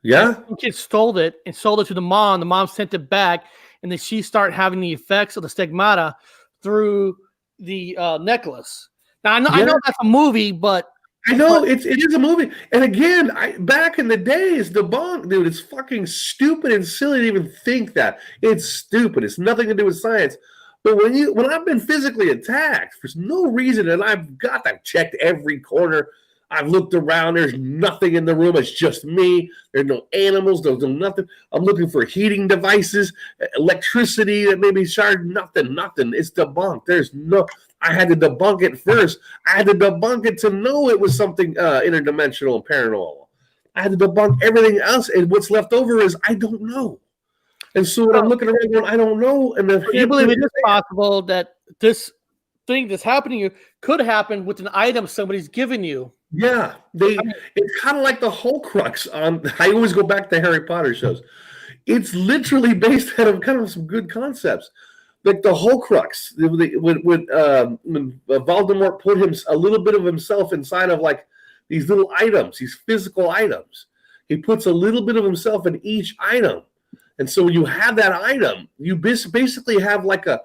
Yeah. The kid stole it and sold it to the mom. The mom sent it back, and then she started having the effects of the stigmata through the necklace. Now I know that's a movie, but I know it is a movie. And again, back in the days, the bong, dude, it's fucking stupid and silly to even think that. It's stupid. It's nothing to do with science. But when I've been physically attacked for no reason, and I've checked every corner, I've looked around. There's nothing in the room. It's just me. There's no animals. There's no nothing. I'm looking for heating devices, electricity that may be charged. Nothing. It's debunked. I had to debunk it first. I had to debunk it to know it was something interdimensional and paranormal. I had to debunk everything else, and what's left over is I don't know. And so when I'm looking around going, I don't know. And do you believe it is possible that this thing that's happening to you could happen with an item somebody's given you? Yeah, it's kind of like the Horcrux on. I always go back to Harry Potter shows. It's literally based out of kind of some good concepts, like the Horcrux. When Voldemort put a little bit of himself inside of like these little items, these physical items. He puts a little bit of himself in each item, and so when you have that item, you basically have like a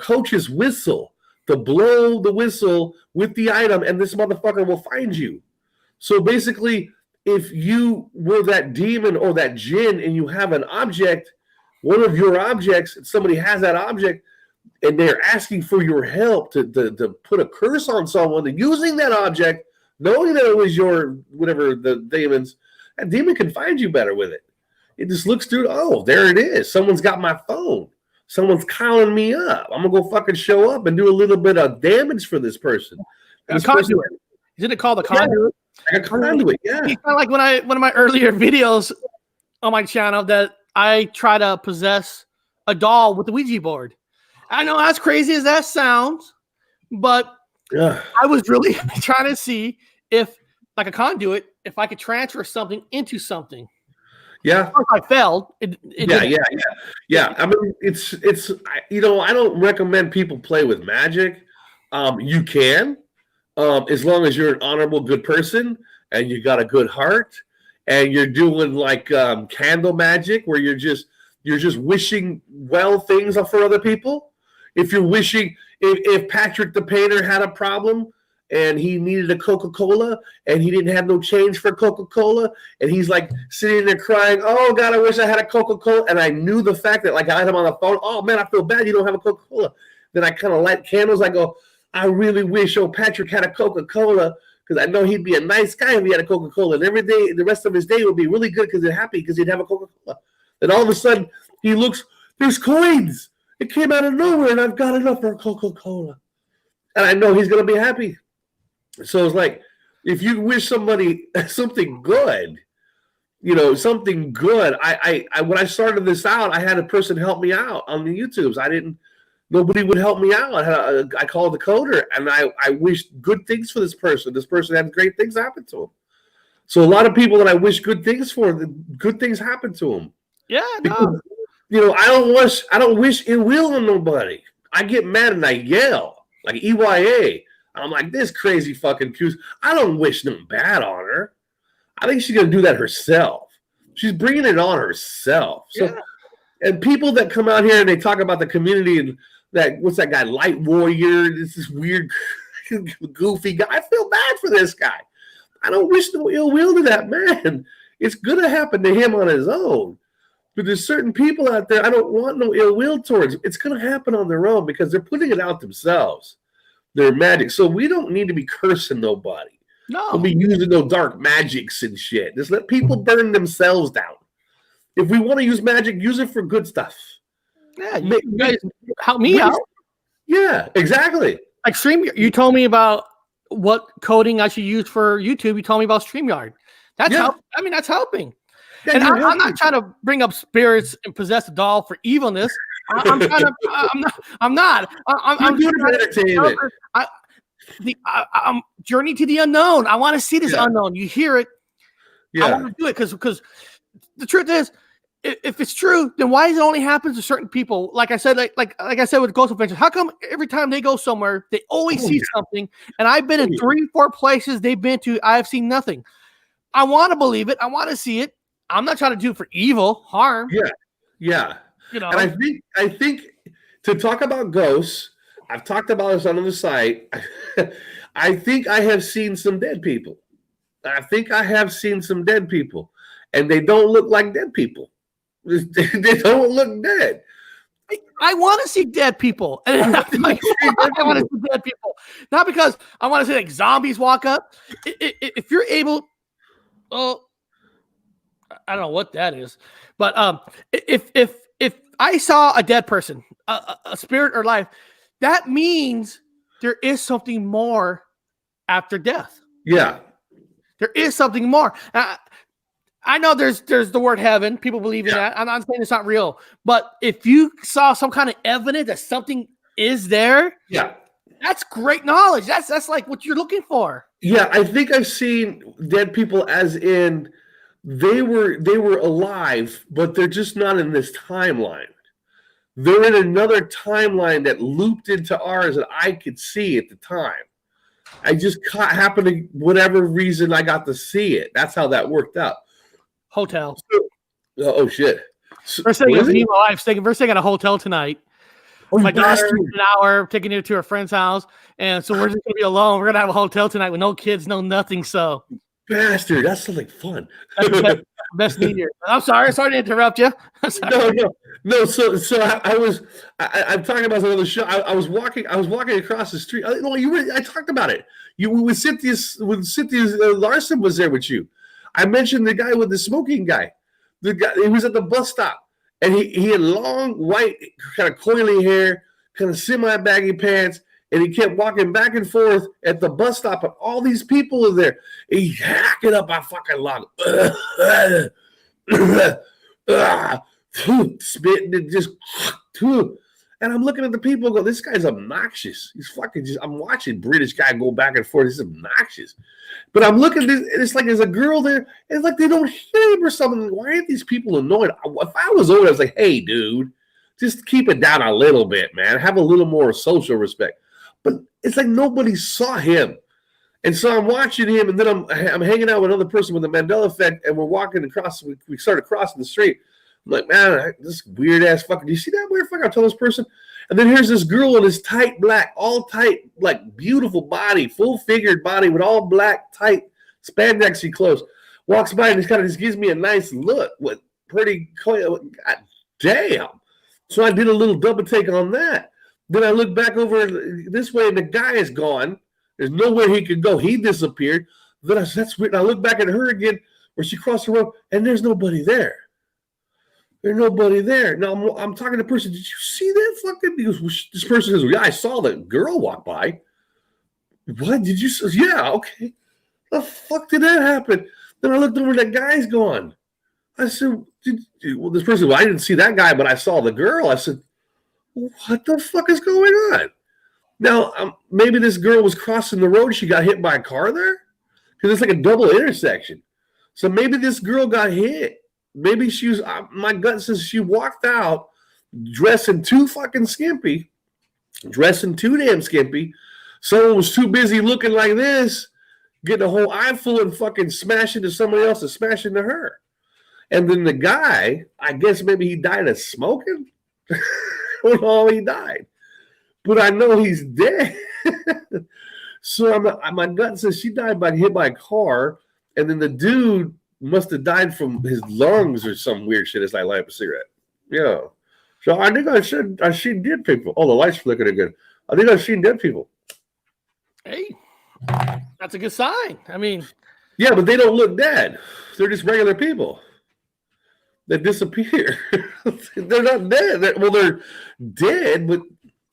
coach's whistle. To blow the whistle with the item, and this motherfucker will find you. So basically, if you were that demon or that jinn and you have an object, one of your objects, somebody has that object, and they're asking for your help to put a curse on someone, and using that object, knowing that it was your, whatever the demons, that demon can find you better with it. It just looks through, oh, there it is. Someone's got my phone. someone's calling me up. I'm gonna go fucking show up and do a little bit of damage for this person. A conduit. Isn't it called a conduit? Like a conduit, yeah. It's kind of like one of my earlier videos on my channel that I try to possess a doll with the Ouija board. I know, as crazy as that sounds, but I was really trying to see if, like a conduit, if I could transfer something into something. Yeah. Of course, I failed. Yeah. I mean, it's I don't recommend people play with magic. You can, as long as you're an honorable, good person and you got a good heart, and you're doing like candle magic where you're just wishing well things for other people. If you're wishing, if Patrick the painter had a problem and he needed a Coca-Cola and he didn't have no change for Coca-Cola, and he's like sitting there crying, oh God, I wish I had a Coca-Cola. And I knew the fact that, like, I had him on the phone, oh man, I feel bad you don't have a Coca-Cola. Then I kind of light candles. I go, I really wish Patrick had a Coca-Cola, because I know he'd be a nice guy if he had a Coca-Cola. And every day, the rest of his day would be really good because he's happy because he'd have a Coca-Cola. Then all of a sudden, he looks, there's coins. It came out of nowhere, and I've got enough for a Coca-Cola. And I know he's going to be happy. So it's like, if you wish somebody something good, something good. I when I started this out, I had a person help me out on the YouTubes. Nobody would help me out. I called the coder, and I wished good things for this person. This person had great things happen to him. So a lot of people that I wish good things for, good things happen to them. Yeah, because, I don't wish ill will on nobody. I get mad and I yell like EYA. I'm like, this crazy fucking Q's. I don't wish nothing bad on her. I think she's gonna do that herself. She's bringing it on herself. So, yeah. And people that come out here and they talk about the community and that, what's that guy, Light Warrior? This weird, goofy guy. I feel bad for this guy. I don't wish no ill will to that man. It's gonna happen to him on his own. But there's certain people out there I don't want no ill will towards. It's gonna happen on their own because they're putting it out themselves. They're magic. So we don't need to be cursing nobody. No. We'll be using no dark magics and shit. Just let people burn themselves down. If we want to use magic, use it for good stuff. Yeah, you guys help me out. Yeah, exactly. Like you told me about what coding I should use for YouTube. You told me about StreamYard. That's that's helping. Yeah, and I'm not trying to bring up spirits and possess a doll for evilness. I'm not. I'm journey to the unknown. I want to see this unknown. You hear it. Yeah. I want to do it because the truth is, if it's true, then why does it only happen to certain people? Like I said, like I said with Ghost Adventures, how come every time they go somewhere, they always see something? And I've been in 3-4 places they've been to. I have seen nothing. I want to believe it. I want to see it. I'm not trying to do it for evil, harm. Yeah. And I think to talk about ghosts, I've talked about this on the site. I think I have seen some dead people. And they don't look like dead people. They don't look dead. I want to see dead people. I want to see dead people. Not because I want to see like zombies walk up. If you're able, I don't know what that is, but if I saw a dead person, a spirit or life, that means there is something more after death. Yeah, there is something more. I know there's the word heaven. People believe in that. I'm not saying it's not real, but if you saw some kind of evidence that something is there, that's great knowledge. That's like what you're looking for. Yeah, I think I've seen dead people as in they were alive, but they're just not in this timeline. They're in another timeline that looped into ours that I could see at the time. I just happened to, whatever reason, I got to see it. That's how that worked out. Hotel. Oh shit. First thing is me, my wife's taking. First thing at a hotel tonight. My daughter's an hour taking her to her friend's house, and so we're just gonna be alone. We're gonna have a hotel tonight with no kids, no nothing. So, bastard, that's something fun. That's best New Year. I'm sorry to interrupt you. No. So I'm talking about another show. I was walking across the street. I talked about it. With Cynthia's Larson was there with you. I mentioned the guy with the smoking guy. The guy, he was at the bus stop, And he had long, white, kind of coily hair, kind of semi-baggy pants, and he kept walking back and forth at the bus stop, and all these people are there. He hacking up my fucking lung. Spitting and just, and I'm looking at the people and go, this guy's obnoxious. He's fucking just, I'm watching British guy go back and forth. He's obnoxious. But I'm looking at this, and it's like there's a girl there, and it's like they don't hear him or something. Why aren't these people annoyed? If I was old, I was like, hey, dude, just keep it down a little bit, man. Have a little more social respect. But it's like nobody saw him. And so I'm watching him, and then I'm hanging out with another person with the Mandela effect, and we're walking across. We started crossing the street. I'm like, man, this weird ass fucking. Do you see that weird fucker? I'll tell this person. And then here's this girl in this tight black, all tight, like beautiful body, full figured body with all black, tight spandexy clothes. Walks by and just kind of just gives me a nice look with pretty. God damn. So I did a little double take on that. Then I look back over this way, and the guy is gone. There's nowhere he could go. He disappeared. Then I said, that's weird. And I look back at her again, where she crossed the road, and there's nobody there. There's nobody there. Now I'm talking to the person. Did you see that fucking? Because this person says, yeah, I saw the girl walk by. What did you say? Yeah, okay. The fuck did that happen? Then I looked over, that guy's gone. I said, this person, well, I didn't see that guy, but I saw the girl. I said, what the fuck is going on? Now, maybe this girl was crossing the road. She got hit by a car there? Because it's like a double intersection. So maybe this girl got hit. Maybe she was, my gut says she walked out dressing too fucking skimpy, dressing too damn skimpy. Someone was too busy looking like this, getting a whole eye full and fucking smashing to somebody else and smashing to her. And then the guy, I guess maybe he died of smoking. I don't know how he died. But I know he's dead. So my gut says she died by hit by a car, and then the dude must have died from his lungs or some weird shit as I light up a cigarette. Yeah. So I think I've seen dead people. Oh, the light's flickering again. I think I've seen dead people. Hey, that's a good sign. I mean, yeah, but they don't look dead. They're just regular people that disappear. They're not dead. They're dead, but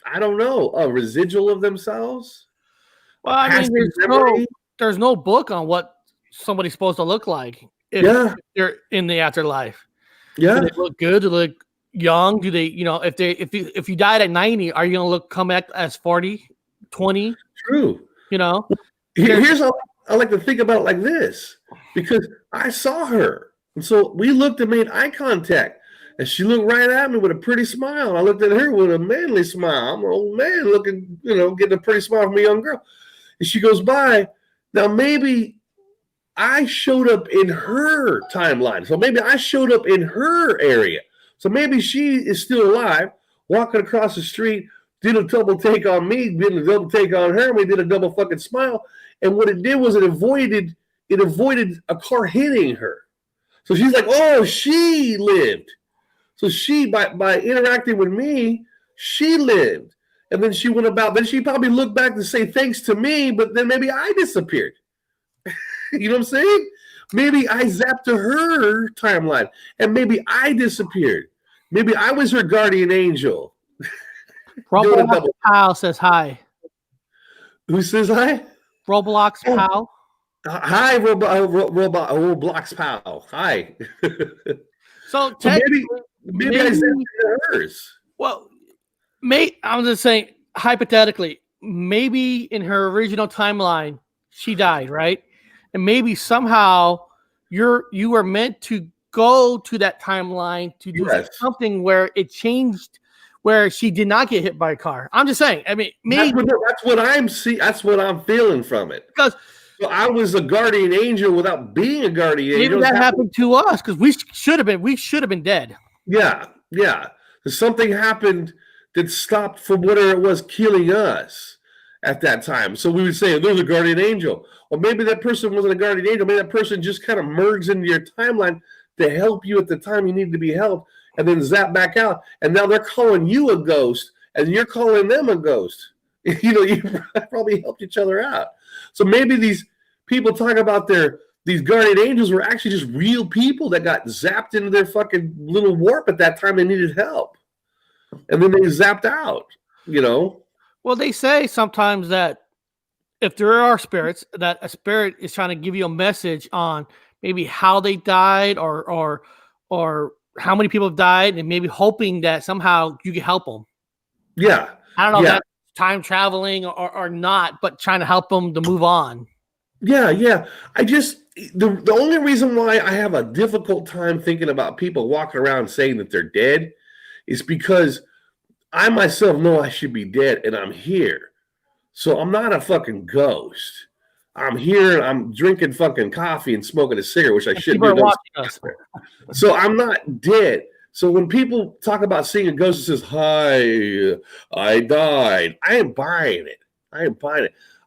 I don't know, a residual of themselves. Well, I mean, there's no book on what somebody's supposed to look like if they're in the afterlife. Yeah, do they look good? Do they look young? Do they, if you died at 90, are you gonna come back as 40, 20? True. Here's how I like to think about it like this, because I saw her, and so we looked and made eye contact. And she looked right at me with a pretty smile. I looked at her with a manly smile. I'm an old man looking, getting a pretty smile from a young girl. And she goes by. Now, maybe I showed up in her timeline. So maybe I showed up in her area. So maybe she is still alive, walking across the street, did a double take on me, did a double take on her, and we did a double fucking smile. And what it did was it avoided a car hitting her. So she's like, oh, she lived. So she, by interacting with me, she lived. And then she went about, then she probably looked back to say thanks to me, but then maybe I disappeared. You know what I'm saying? Maybe I zapped to her timeline, and maybe I disappeared. Maybe I was her guardian angel. Roblox Pal says hi. Who says hi? Roblox Pal. Hi, Roblox Pal. Hi. So maybe I zapped to hers. Well, I'm just saying, hypothetically, maybe in her original timeline, she died, right? And maybe somehow you were meant to go to that timeline to do something where it changed, where she did not get hit by a car. I'm just saying. I mean, maybe that's what I'm seeing. That's what I'm feeling from it. Because I was a guardian angel without being a guardian angel. Maybe that happened to us because we should have been dead. Yeah. Something happened that stopped from whatever it was killing us at that time. So we would say, there's a guardian angel. Or maybe that person wasn't a guardian angel. Maybe that person just kind of merged into your timeline to help you at the time you needed to be helped, and then zap back out. And now they're calling you a ghost, and you're calling them a ghost. You probably helped each other out. So maybe these people talk about their these guardian angels were actually just real people that got zapped into their fucking little warp at that time they needed help. And then they zapped out, you know? Well, they say sometimes that if there are spirits, that a spirit is trying to give you a message on maybe how they died or how many people have died, and maybe hoping that somehow you can help them. Yeah. I don't know if Yeah. that's time traveling or not, but trying to help them to move on. Yeah. I just, the only reason why I have a difficult time thinking about people walking around saying that they're dead is because I myself know I should be dead and I'm here. So I'm not a fucking ghost. I'm here and I'm drinking fucking coffee and smoking a cigarette, which I shouldn't People do. are watching us. So I'm not dead. So when people talk about seeing a ghost that says, "Hi, I died," I ain't buying it.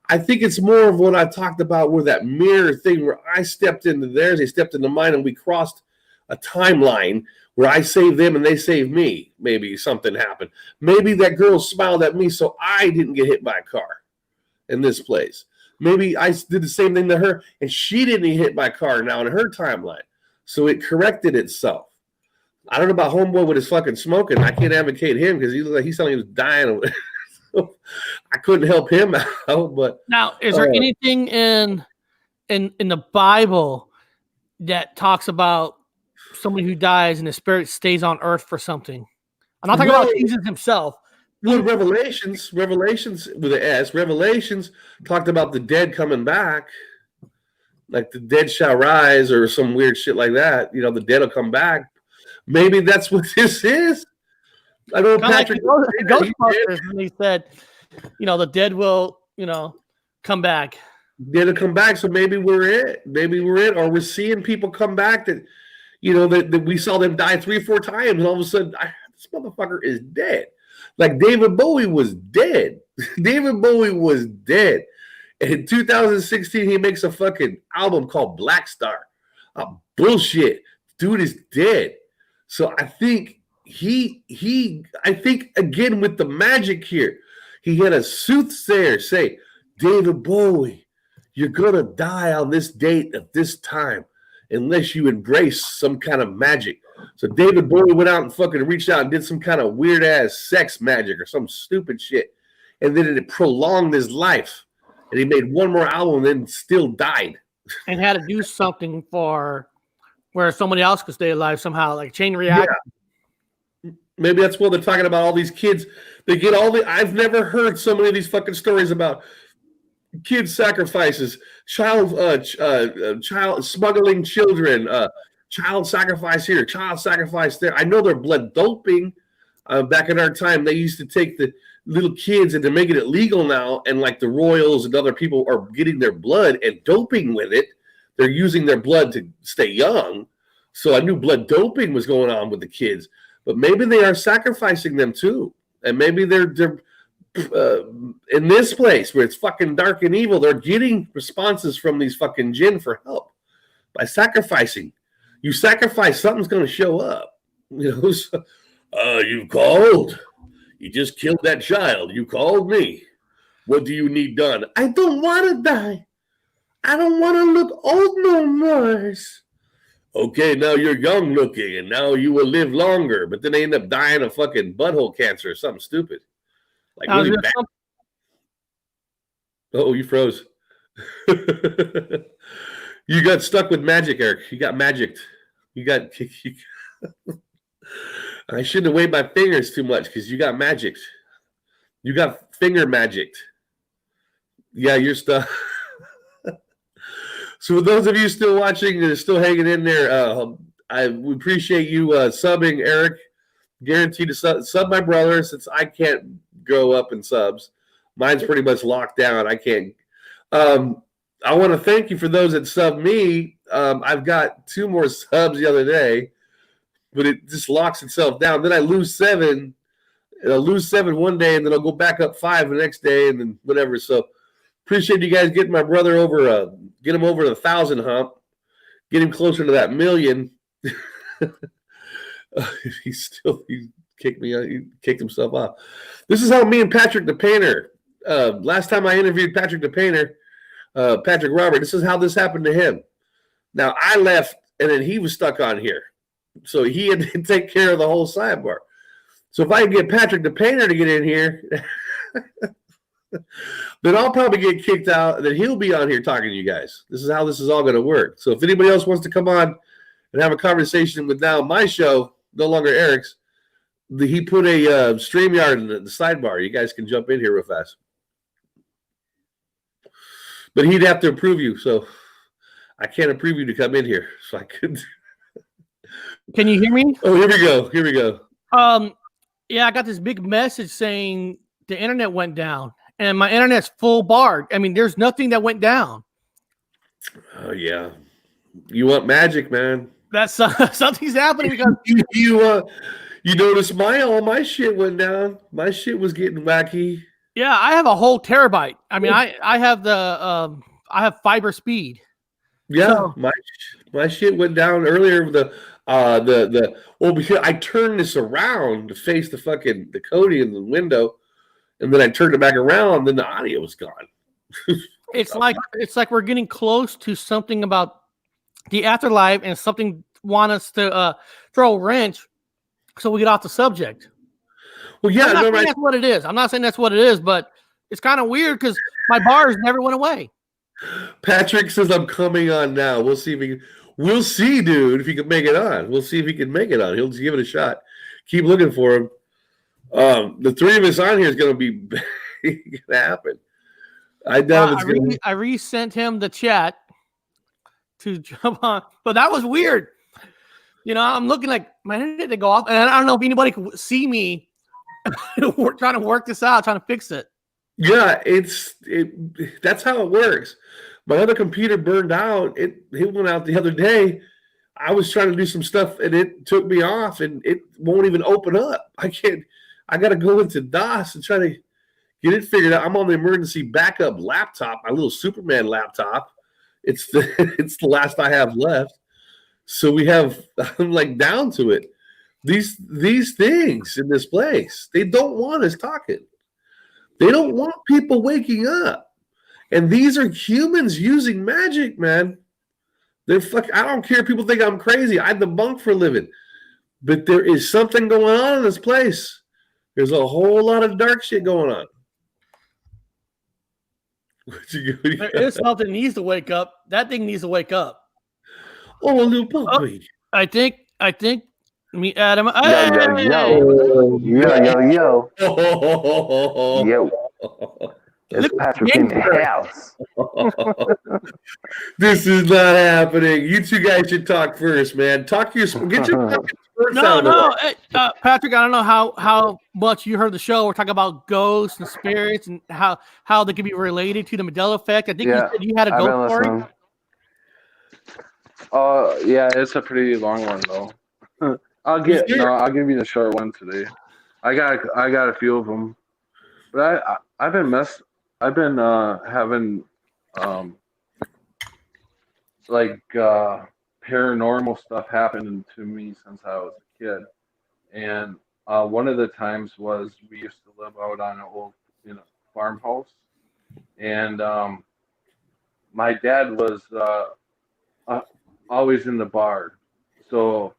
I think it's more of what I talked about with that mirror thing where I stepped into theirs, they stepped into mine, and we crossed a timeline where I saved them and they saved me. Maybe something happened. Maybe that girl smiled at me so I didn't get hit by a car in this place. Maybe I did the same thing to her and she didn't get hit by a car now in her timeline. So it corrected itself. I don't know about homeboy with his fucking smoking. I can't advocate him because he looked like he's telling he was dying. I couldn't help him out. But Now, is there anything in the Bible that talks about somebody who dies and the spirit stays on earth for something? I'm not talking about Jesus himself. Well, Revelations with an S. Revelations talked about the dead coming back, like the dead shall rise or some weird shit like that. You know, the dead will come back. Maybe that's what this is. I know Patrick. Like Ghostbusters, when he said, you know, the dead will, you know, come back. Dead will come back. So maybe we're it. Or we're seeing people come back that, you know, that we saw them die 3 or 4 times, and all of a sudden, this motherfucker is dead. Like David Bowie was dead. David Bowie was dead. And in 2016, he makes a fucking album called Black Star. Bullshit. Dude is dead. So I think I think again with the magic here, he had a soothsayer say, David Bowie, you're going to die on this date at this time unless you embrace some kind of magic. So David Bowie went out and fucking reached out and did some kind of weird ass sex magic or some stupid shit. And then it prolonged his life. And he made one more album and then still died. And had to do something for where somebody else could stay alive somehow, like chain reaction. Yeah. Maybe that's what they're talking about. All these kids, they get I've never heard so many of these fucking stories about kid sacrifices, child smuggling children, child sacrifice here, child sacrifice there. I know they're blood doping. Back in our time, they used to take the little kids and they're making it legal now. And like the royals and other people are getting their blood and doping with it. They're using their blood to stay young. So I knew blood doping was going on with the kids. But maybe they are sacrificing them too. And maybe they're in this place where it's fucking dark and evil, they're getting responses from these fucking jinn for help by sacrificing. You sacrifice, something's going to show up. You know, so, you called. You just killed that child. You called me. What do you need done? I don't want to die. I don't want to look old no more. Okay, now you're young looking, and now you will live longer. But then they end up dying of fucking butthole cancer or something stupid. Like really bad. Oh, you froze. You got stuck with magic, Eric. You got magicked. I shouldn't have waved my fingers too much because you got magicked. You got finger magicked. Yeah, you're stuck. So for those of you still watching and still hanging in there, I appreciate you subbing, Eric. Guaranteed to sub my brother since I can't go up in subs. Mine's pretty much locked down. I can't. I want to thank you for those that sub me. I've got 2 more subs the other day, but it just locks itself down. Then I lose 7. And I'll lose 7 one day, and then I'll go back up 5 the next day, and then whatever. So appreciate you guys getting my brother over, get him over the 1,000 hump, get him closer to that million. He kicked me out. He kicked himself off. This is how me and Patrick the Painter. Last time I interviewed Patrick the Painter, Patrick Robert. This is how this happened to him. Now I left, and then he was stuck on here, so he had to take care of the whole sidebar. So if I can get Patrick the Painter to get in here, then I'll probably get kicked out. Then he'll be on here talking to you guys. This is how this is all going to work. So if anybody else wants to come on and have a conversation with now my show, no longer Eric's, he put a StreamYard in the sidebar. You guys can jump in here real fast. But he'd have to approve you, so I can't approve you to come in here. So I couldn't. Can you hear me? Oh, here we go. Here we go. Yeah, I got this big message saying the internet went down, and my internet's full barred. I mean, there's nothing that went down. Oh yeah, you want magic, man? That's something's happening because you notice all my shit went down. My shit was getting wacky. yeah, I have a whole terabyte. I mean, I have the I have fiber speed. Yeah, So- my shit went down earlier. Because I turned this around to face the Cody in the window, and then I turned it back around, and then the audio was gone. It's like we're getting close to something about the afterlife, and something want us to throw a wrench so we get off the subject. Well, yeah, I'm not no, saying right. that's what it is. I'm not saying that's what it is, but it's kind of weird because my bars never went away. Patrick says I'm coming on now. We'll see we'll see, dude, if he can make it on. We'll see if he can make it on. He'll just give it a shot. Keep looking for him. The three of us on here is going to be going to happen. I doubt it's going to. I resent him the chat to jump on, but that was weird. You know, I'm looking like my internet to go off, and I don't know if anybody could see me. We're trying to work this out, trying to fix it. Yeah, that's how it works. My other computer burned out. It went out the other day. I was trying to do some stuff, and it took me off, and it won't even open up. I got to go into DOS and try to get it figured out. I'm on the emergency backup laptop, my little Superman laptop. It's the last I have left. So I'm like down to it. These things in this place, they don't want us talking. They don't want people waking up. And these are humans using magic, man. I don't care if people think I'm crazy. I debunk for a living. But there is something going on in this place. There's a whole lot of dark shit going on. There is something that needs to wake up. That thing needs to wake up. Oh, a little puppy. I think me, Adam. Yo. Oh. Yo. It's Patrick in the house. This is not happening. You two guys should talk first, man. Get your fucking first out of the way. Hey, Patrick. I don't know how much you heard the show. We're talking about ghosts and spirits and how they can be related to the Mandela effect. I think you said you had a I've been ghost story. listening. Yeah, it's a pretty long one though. I'll give you the short one today. I got a few of them, but I've been having paranormal stuff happening to me since I was a kid, and one of the times was we used to live out on an old farmhouse, and my dad was always in the bar, so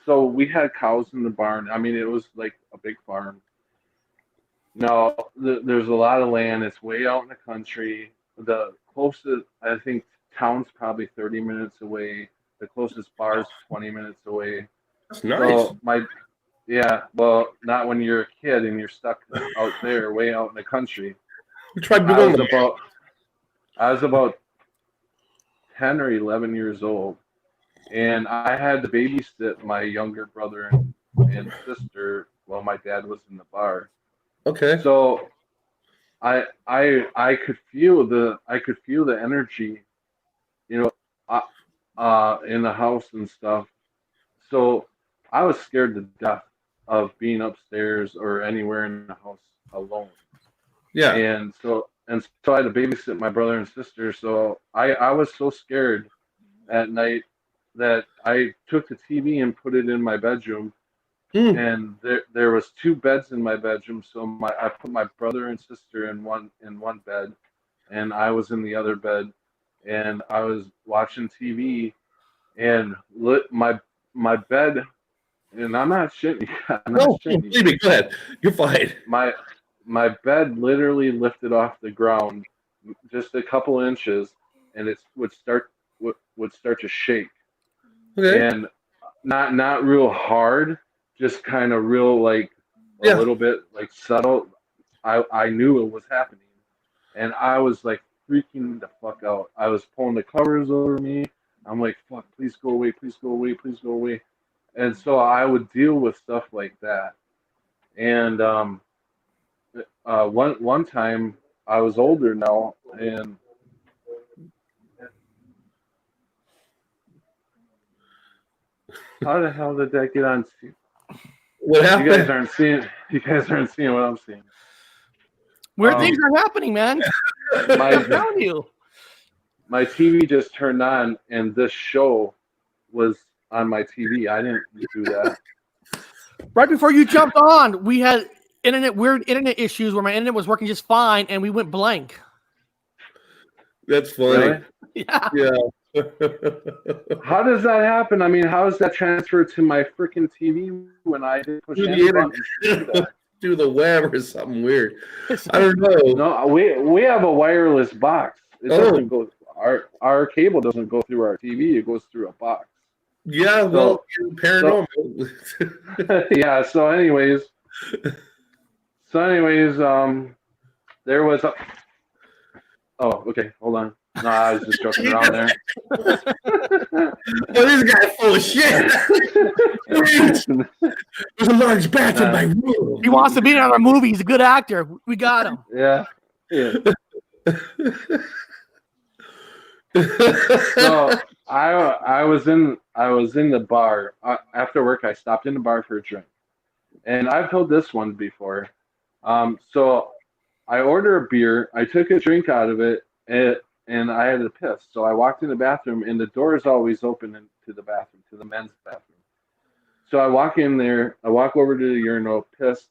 so we had cows in the barn. I mean, it was like a big farm. Now, there's a lot of land. It's way out in the country. The closest, I think, town's probably 30 minutes away. The closest bar's 20 minutes away. That's nice. So well, not when you're a kid and you're stuck out there, way out in the country. We tried I doing was about 10 or 11 years old, and I had to babysit my younger brother and sister while my dad was in the bar. Okay. So I could feel the energy, in the house and stuff. So I was scared to death of being upstairs or anywhere in the house alone. Yeah. And so I had to babysit my brother and sister. So I was so scared at night that I took the TV and put it in my bedroom. And there was two beds in my bedroom. So I put my brother and sister in one bed, and I was in the other bed, and I was watching TV, and my bed, and I'm not shitting you. I'm not No, shitting you. believe me, go ahead. You're fine. My bed literally lifted off the ground just a couple inches, and it would start to shake, Okay. and not real hard, just kind of real like a Yeah. little bit like subtle. I knew it was happening, and I was like freaking the fuck out. I was pulling the covers over me. I'm like, fuck, please go away, please go away, please go away. And so I would deal with stuff like that. And one time I was older now, and how the hell did that get on? What You happened? guys aren't seeing. You guys aren't seeing what I'm seeing. Weird things are happening, man. I'm My telling you. my TV just turned on, and this show was on my TV. I didn't do that. Right before you jumped on, we had weird internet issues where my internet was working just fine, and we went blank. That's funny. Really? Yeah. Yeah. How does that happen? I mean, how does that transfer to my freaking TV when I didn't push Through the any buttons to do that? Through the web or something weird. I don't know. No, we have a wireless box. It Oh. doesn't go. Our cable doesn't go through our TV. It goes through a box. Yeah, well, you're paranormal. Yeah. So, anyways, there was a. Oh, okay. Hold on. No, I was just joking around there. Oh, this guy's full of shit. There's a large bath in my room. He wants to be in our movie. He's a good actor. We got him. Yeah. So I was in the bar after work. I stopped in the bar for a drink, and I've told this one before. So I ordered a beer. I took a drink out of it, and I had to piss. So I walked in the bathroom, and the door is always open to the bathroom, to the men's bathroom. So I walk in there. I walk over to the urinal, piss.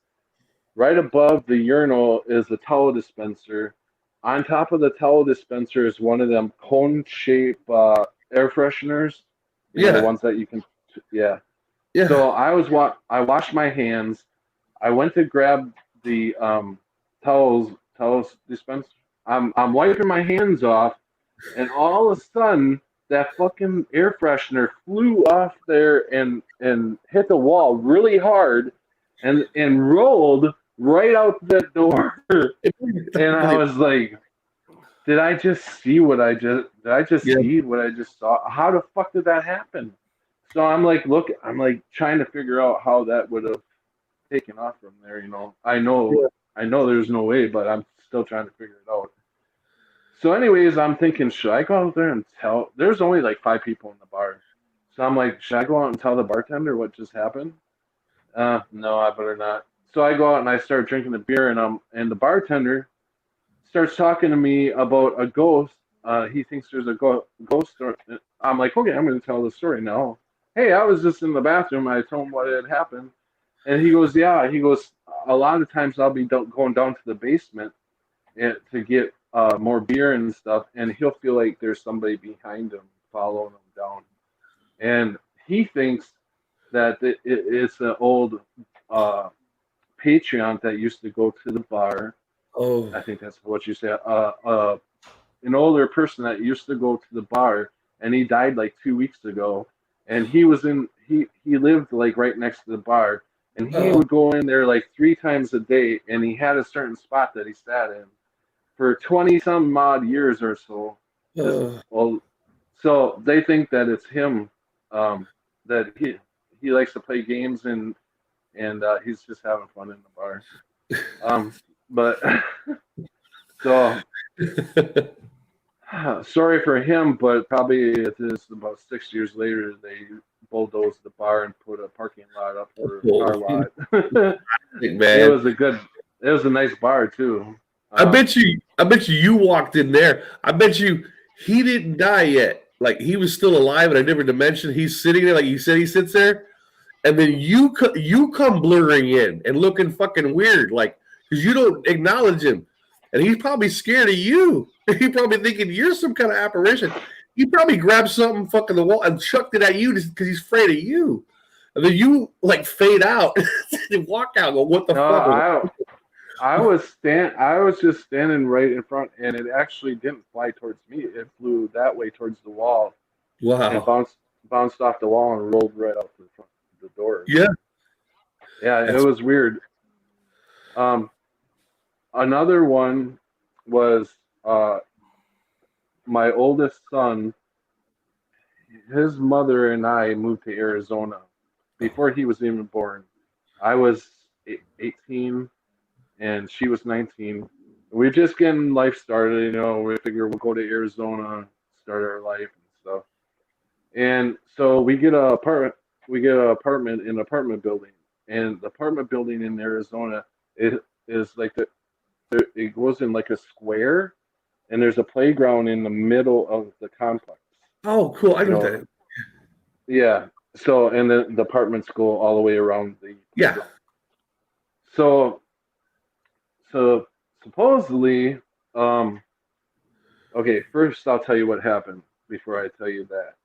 Right above the urinal is a towel dispenser. On top of the towel dispenser is one of them cone-shaped air fresheners. You know, the ones that you can, yeah. So I washed my hands. I went to grab the towels dispenser. I'm wiping my hands off, and all of a sudden that fucking air freshener flew off there and hit the wall really hard, and rolled right out the door. And I was like, did I just see what I just saw? How the fuck did that happen? So I'm like, trying to figure out how that would have taken off from there. You know, I know there's no way, but I'm still trying to figure it out. So anyways, I'm thinking, should I go out there and tell? There's only like 5 people in the bar. So I'm like, should I go out and tell the bartender what just happened? No, I better not. So I go out and I start drinking the beer, and the bartender starts talking to me about a ghost. He thinks there's a ghost story. I'm like, okay, I'm going to tell the story now. Hey, I was just in the bathroom. I told him what had happened. And he goes, yeah. He goes, a lot of times I'll be going down to the basement to get more beer and stuff, and he'll feel like there's somebody behind him following him down. And he thinks that it's an old Patreon that used to go to the bar. Oh, I think that's what you said. An older person that used to go to the bar, and he died like 2 weeks ago. And he lived like right next to the bar, and he would go in there like 3 times a day, and he had a certain spot that he sat in for 20-some odd years or so. Well, so they think that it's him, that he likes to play games, and he's just having fun in the bar. But so sorry for him, but probably it is about 6 years later they bulldozed the bar and put a parking lot up for a car lot. It was a nice bar too. I bet you walked in there. I bet you he didn't die yet. Like he was still alive in a different dimension. He's sitting there, like you said, he sits there, and then you come blurring in and looking fucking weird, like because you don't acknowledge him. and he's probably scared of you. He's probably thinking you're some kind of apparition. He probably grabbed something fucking the wall and chucked it at you just because he's afraid of you. And then you like fade out and walk out. Go, what the fuck? I was just standing right in front, and it actually didn't fly towards me. It flew that way towards the wall, and Wow. bounced off the wall and rolled right out the front of the door. Yeah. Yeah, it was weird. Another one was my oldest son. His mother and I moved to Arizona before he was even born. I was 18 and she was 19. We're just getting life started, you know. We figure we'll go to Arizona, start our life and stuff. And so we get an apartment in an apartment building. And the apartment building in Arizona is like it goes in like a square, and there's a playground in the middle of the complex. Oh, cool. I got that. Yeah. So, and then the apartments go all the way around the Yeah. So supposedly, okay, first I'll tell you what happened before I tell you that.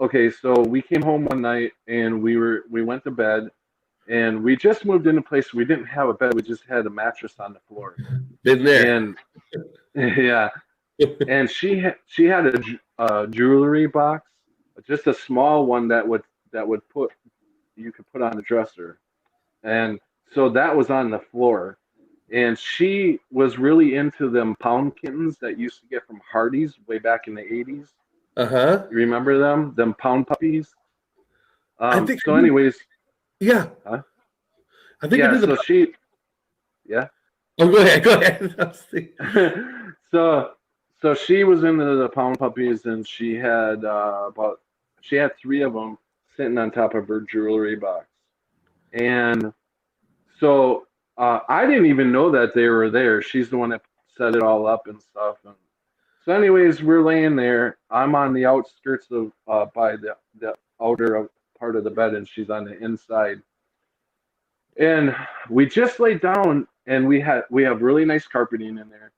Okay, so we came home one night and we went to bed, and we just moved into a place. We didn't have a bed. We just had a mattress on the floor. Been there. And yeah, and she had a jewelry box, just a small one that you could put on the dresser, and so that was on the floor. And she was really into them pound kittens that used to get from Hardee's way back in the 80s. Uh-huh. You remember them? Them pound puppies? I think so anyways. Yeah. Huh? I think yeah, so she yeah. Oh, go ahead. So she was into the pound puppies, and she had she had 3 of them sitting on top of her jewelry box. And so I didn't even know that they were there. She's the one that set it all up and stuff. And so anyways, we're laying there. I'm on the outskirts of by the outer part of the bed, and she's on the inside. And we just laid down, and we have really nice carpeting in there.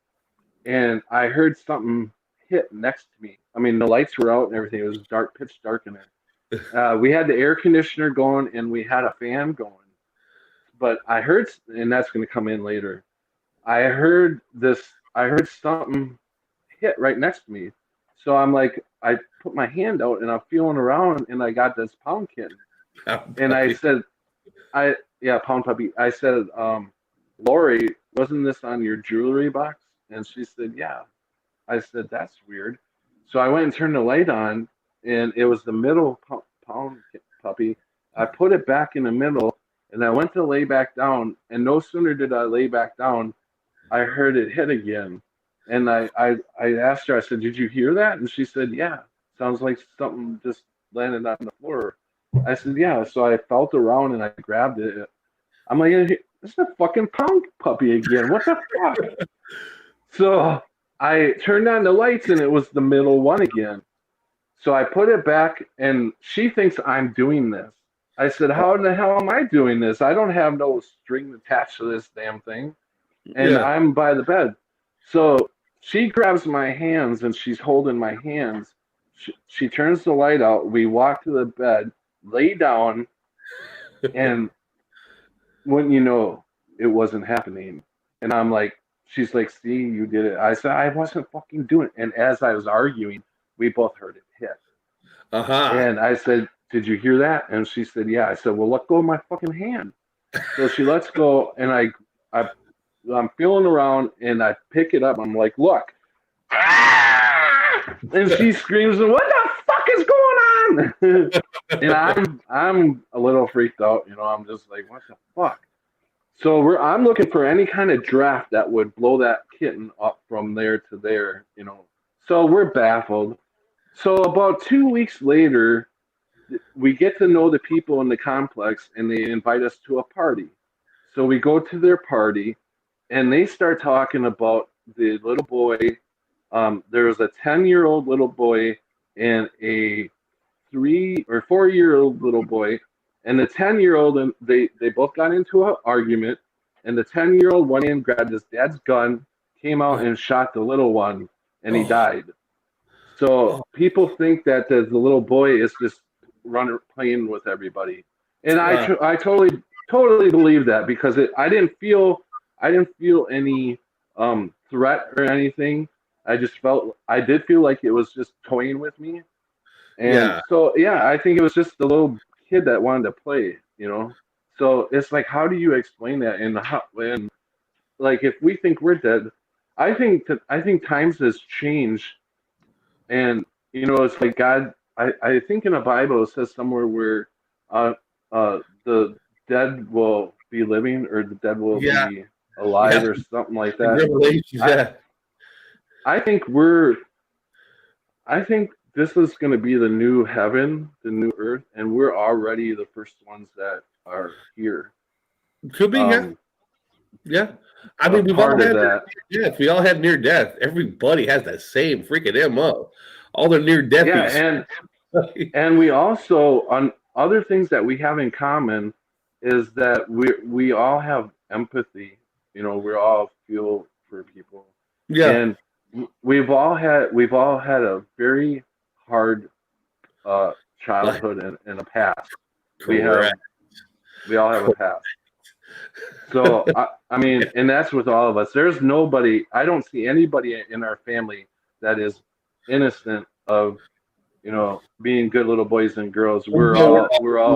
And I heard something hit next to me. I mean, the lights were out and everything. It was dark, pitch dark in there. We had the air conditioner going, and we had a fan going. But I heard, and that's going to come in later. I heard something hit right next to me. So I'm like, I put my hand out, and I'm feeling around, and I got this pound kitten. And I said, pound puppy. I said, Lori, wasn't this on your jewelry box? And she said, yeah. I said, that's weird. So I went and turned the light on, and it was the middle pound puppy. I put it back in the middle, and I went to lay back down, and no sooner did I lay back down, I heard it hit again. And I asked her, I said, did you hear that? And she said, yeah. Sounds like something just landed on the floor. I said, yeah. So I felt around, and I grabbed it. I'm like, it's a fucking pound puppy again. What the fuck? So I turned on the lights, and it was the middle one again. So I put it back, and she thinks I'm doing this. I said, how the hell am I doing this? I don't have no string attached to this damn thing. And I'm by the bed. So she grabs my hands, and she's holding my hands. She turns the light out. We walk to the bed, lay down, and wouldn't you know, it wasn't happening. And I'm like, she's like, see, you did it. I said, I wasn't fucking doing it. And as I was arguing, we both heard it hit. Uh-huh. And I said, did you hear that? And she said, yeah. I said, well, let go of my fucking hand. So she lets go, and I'm feeling around, and I pick it up. I'm like, look. And she screams, what the fuck is going on? And I'm a little freaked out. You know, I'm just like, what the fuck? So I'm looking for any kind of draft that would blow that kitten up from there to there, you know. So we're baffled. So about 2 weeks later, we get to know the people in the complex, and they invite us to a party. So we go to their party, and they start talking about the little boy. There was a 10-year-old little boy and a 3 or 4-year-old little boy. And the 10-year-old, and they both got into an argument, and the 10-year-old went in, grabbed his dad's gun, came out and shot the little one, and he died. So people think that the little boy is just playing with everybody, and I totally believe that because I didn't feel any threat or anything. I did feel like it was just toying with me, and so I think it was just a little kid that wanted to play, So it's like, how do you explain that? And like, if we think we're dead, I think times has changed, and it's like God. I think in the Bible it says somewhere where the dead will be living or the dead will be alive or something like that. I think this is going to be the new heaven, the new earth, and we're already the first ones that are here. Could be, yeah. I mean, we've all had that. Yes, we all had near death. Everybody has that same freaking MO. All the near death. Yeah, and we also, on other things that we have in common, is that we all have empathy. We all feel for people. Yeah. And we've all had a very hard childhood and a past. Correct. We all have a past. So I mean, and that's with all of us. There's nobody. I don't see anybody in our family that is innocent of being good little boys and girls. We're all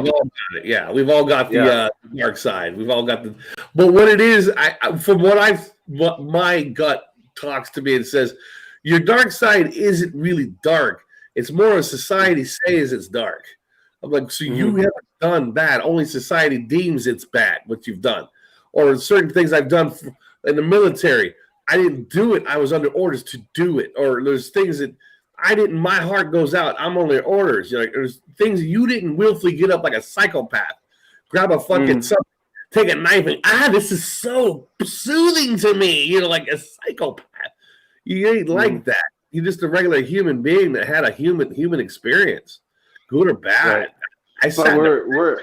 got it. Yeah, we've all got the dark side. We've all got but what it is, from what my gut talks to me and says, your dark side isn't really dark. It's more as society says it's dark. I'm like, so you haven't done bad. Only society deems it's bad what you've done, or certain things I've done in the military. I didn't do it. I was under orders to do it. Or there's things that I didn't. My heart goes out. I'm under orders. There's things you didn't willfully get up like a psychopath. Grab a fucking something, take a knife and this is so soothing to me. Like a psychopath. You ain't like that. You're just a regular human being that had a human experience, good or bad. Right.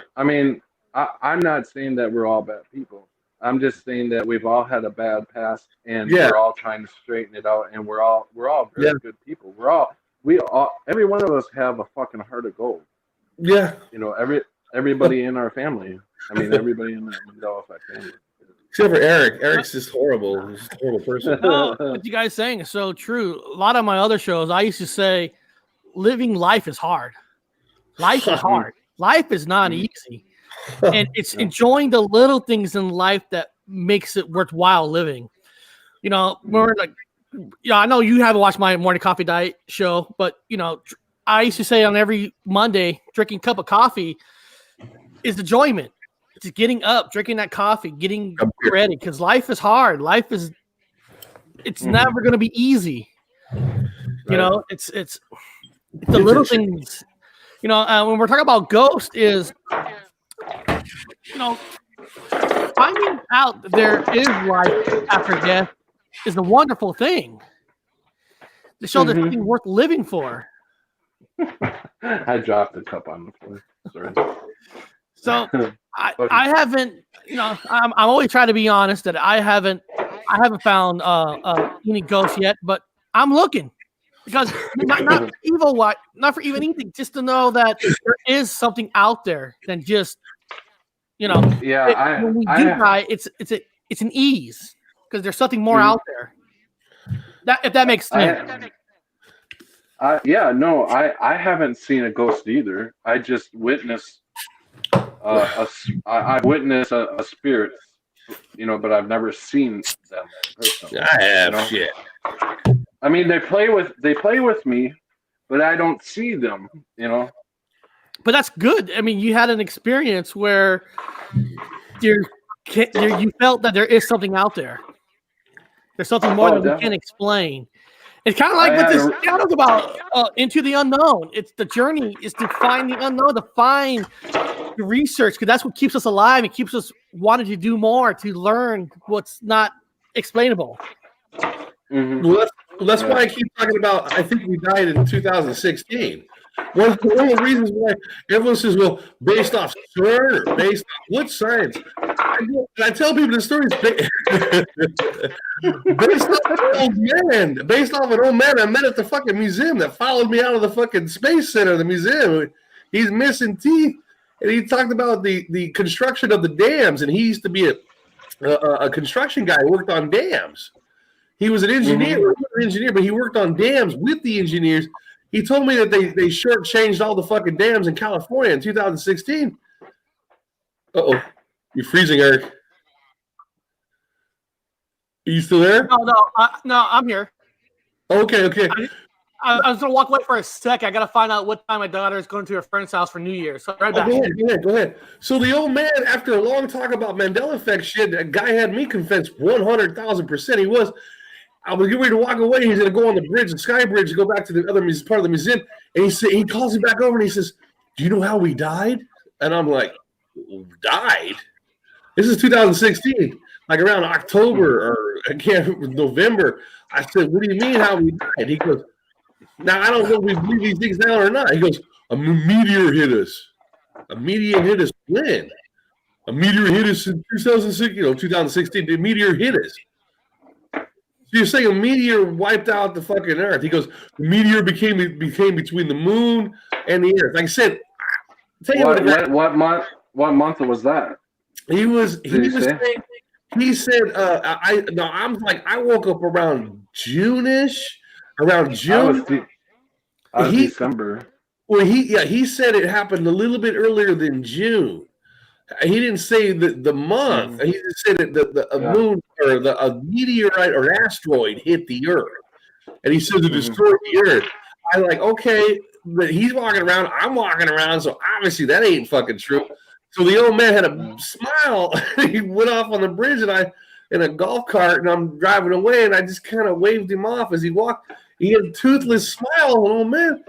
I'm not saying that we're all bad people. I'm just saying that we've all had a bad past, and we're all trying to straighten it out. And we're all very good people. Every one of us have a fucking heart of gold. Yeah. Everybody in our family. Everybody in the Mandela effect family. Except for Eric. Eric's just horrible. He's a horrible person. No, what you guys saying is so true. A lot of my other shows, I used to say, living life is hard. Life is hard. Life is not easy. And it's enjoying the little things in life that makes it worthwhile living. We're like, I know you haven't watched my morning coffee diet show, but I used to say on every Monday, drinking a cup of coffee is enjoyment. It's getting up, drinking that coffee, getting ready, because life is hard. It's never going to be easy. It's the little things. When we're talking about ghosts, is finding out that there is life after death is a wonderful thing. To show there's something worth living for. I dropped the cup on the floor. Sorry. So I haven't, I'm always trying to be honest that I haven't found any ghosts yet, but I'm looking because not for evil, not for even anything, just to know that there is something out there than just, when we do die, it's an ease because there's something more out there. If that makes sense. I haven't seen a ghost either. I just witnessed. I've witnessed a spirit, but I've never seen them personally. I have shit. They play with me, but I don't see them. But that's good. You had an experience where you felt that there is something out there. There's something more that we can't explain. It's kind of like what this talk about Into the Unknown. It's the journey is to find the unknown, to find the research, because that's what keeps us alive. It keeps us wanting to do more, to learn what's not explainable. Well, that's why I keep talking about, I think we died in 2016. One of the reasons why everyone says, well, based off CERN or based on what science? I tell people the stories based off an old man I met at the fucking museum that followed me out of the fucking space center of the museum. He's missing teeth, and he talked about the construction of the dams, and he used to be a construction guy who worked on dams. He was an engineer, but he worked on dams with the engineers. He told me that they shortchanged all the fucking dams in California in 2016. Uh-oh. You're freezing, Eric. Are you still there? No, I'm here. Okay. I was gonna walk away for a sec. I gotta find out what time my daughter is going to her friend's house for New Year's. So right back. Go ahead. So the old man, after a long talk about Mandela effect shit, that guy had me convinced 100,000%. He was. I was getting ready to walk away. He's gonna go on the bridge, the sky bridge, to go back to the other part of the museum. And he calls me back over and he says, "Do you know how we died?" And I'm like, "Died?" This is 2016, like around October or November. I said, "What do you mean how we died?" He goes, "Now I don't know if we believe these things down or not." He goes, "A meteor hit us. A meteor hit us when? A meteor hit us in 2016. The meteor hit us." So you're saying a meteor wiped out the fucking Earth? He goes, "The meteor became between the moon and the Earth." Like I said, what month was that? He said, I woke up around June-ish, around June. December. Well, he said it happened a little bit earlier than June. He didn't say the month. He just said that a moon or a meteorite or asteroid hit the Earth, and he said it destroyed the Earth. I like, okay, but he's walking around. I'm walking around, so obviously that ain't fucking true. So the old man had a smile. He went off on the bridge, and I in a golf cart, and I'm driving away, and I just kind of waved him off as he walked. He had a toothless smile, and old man,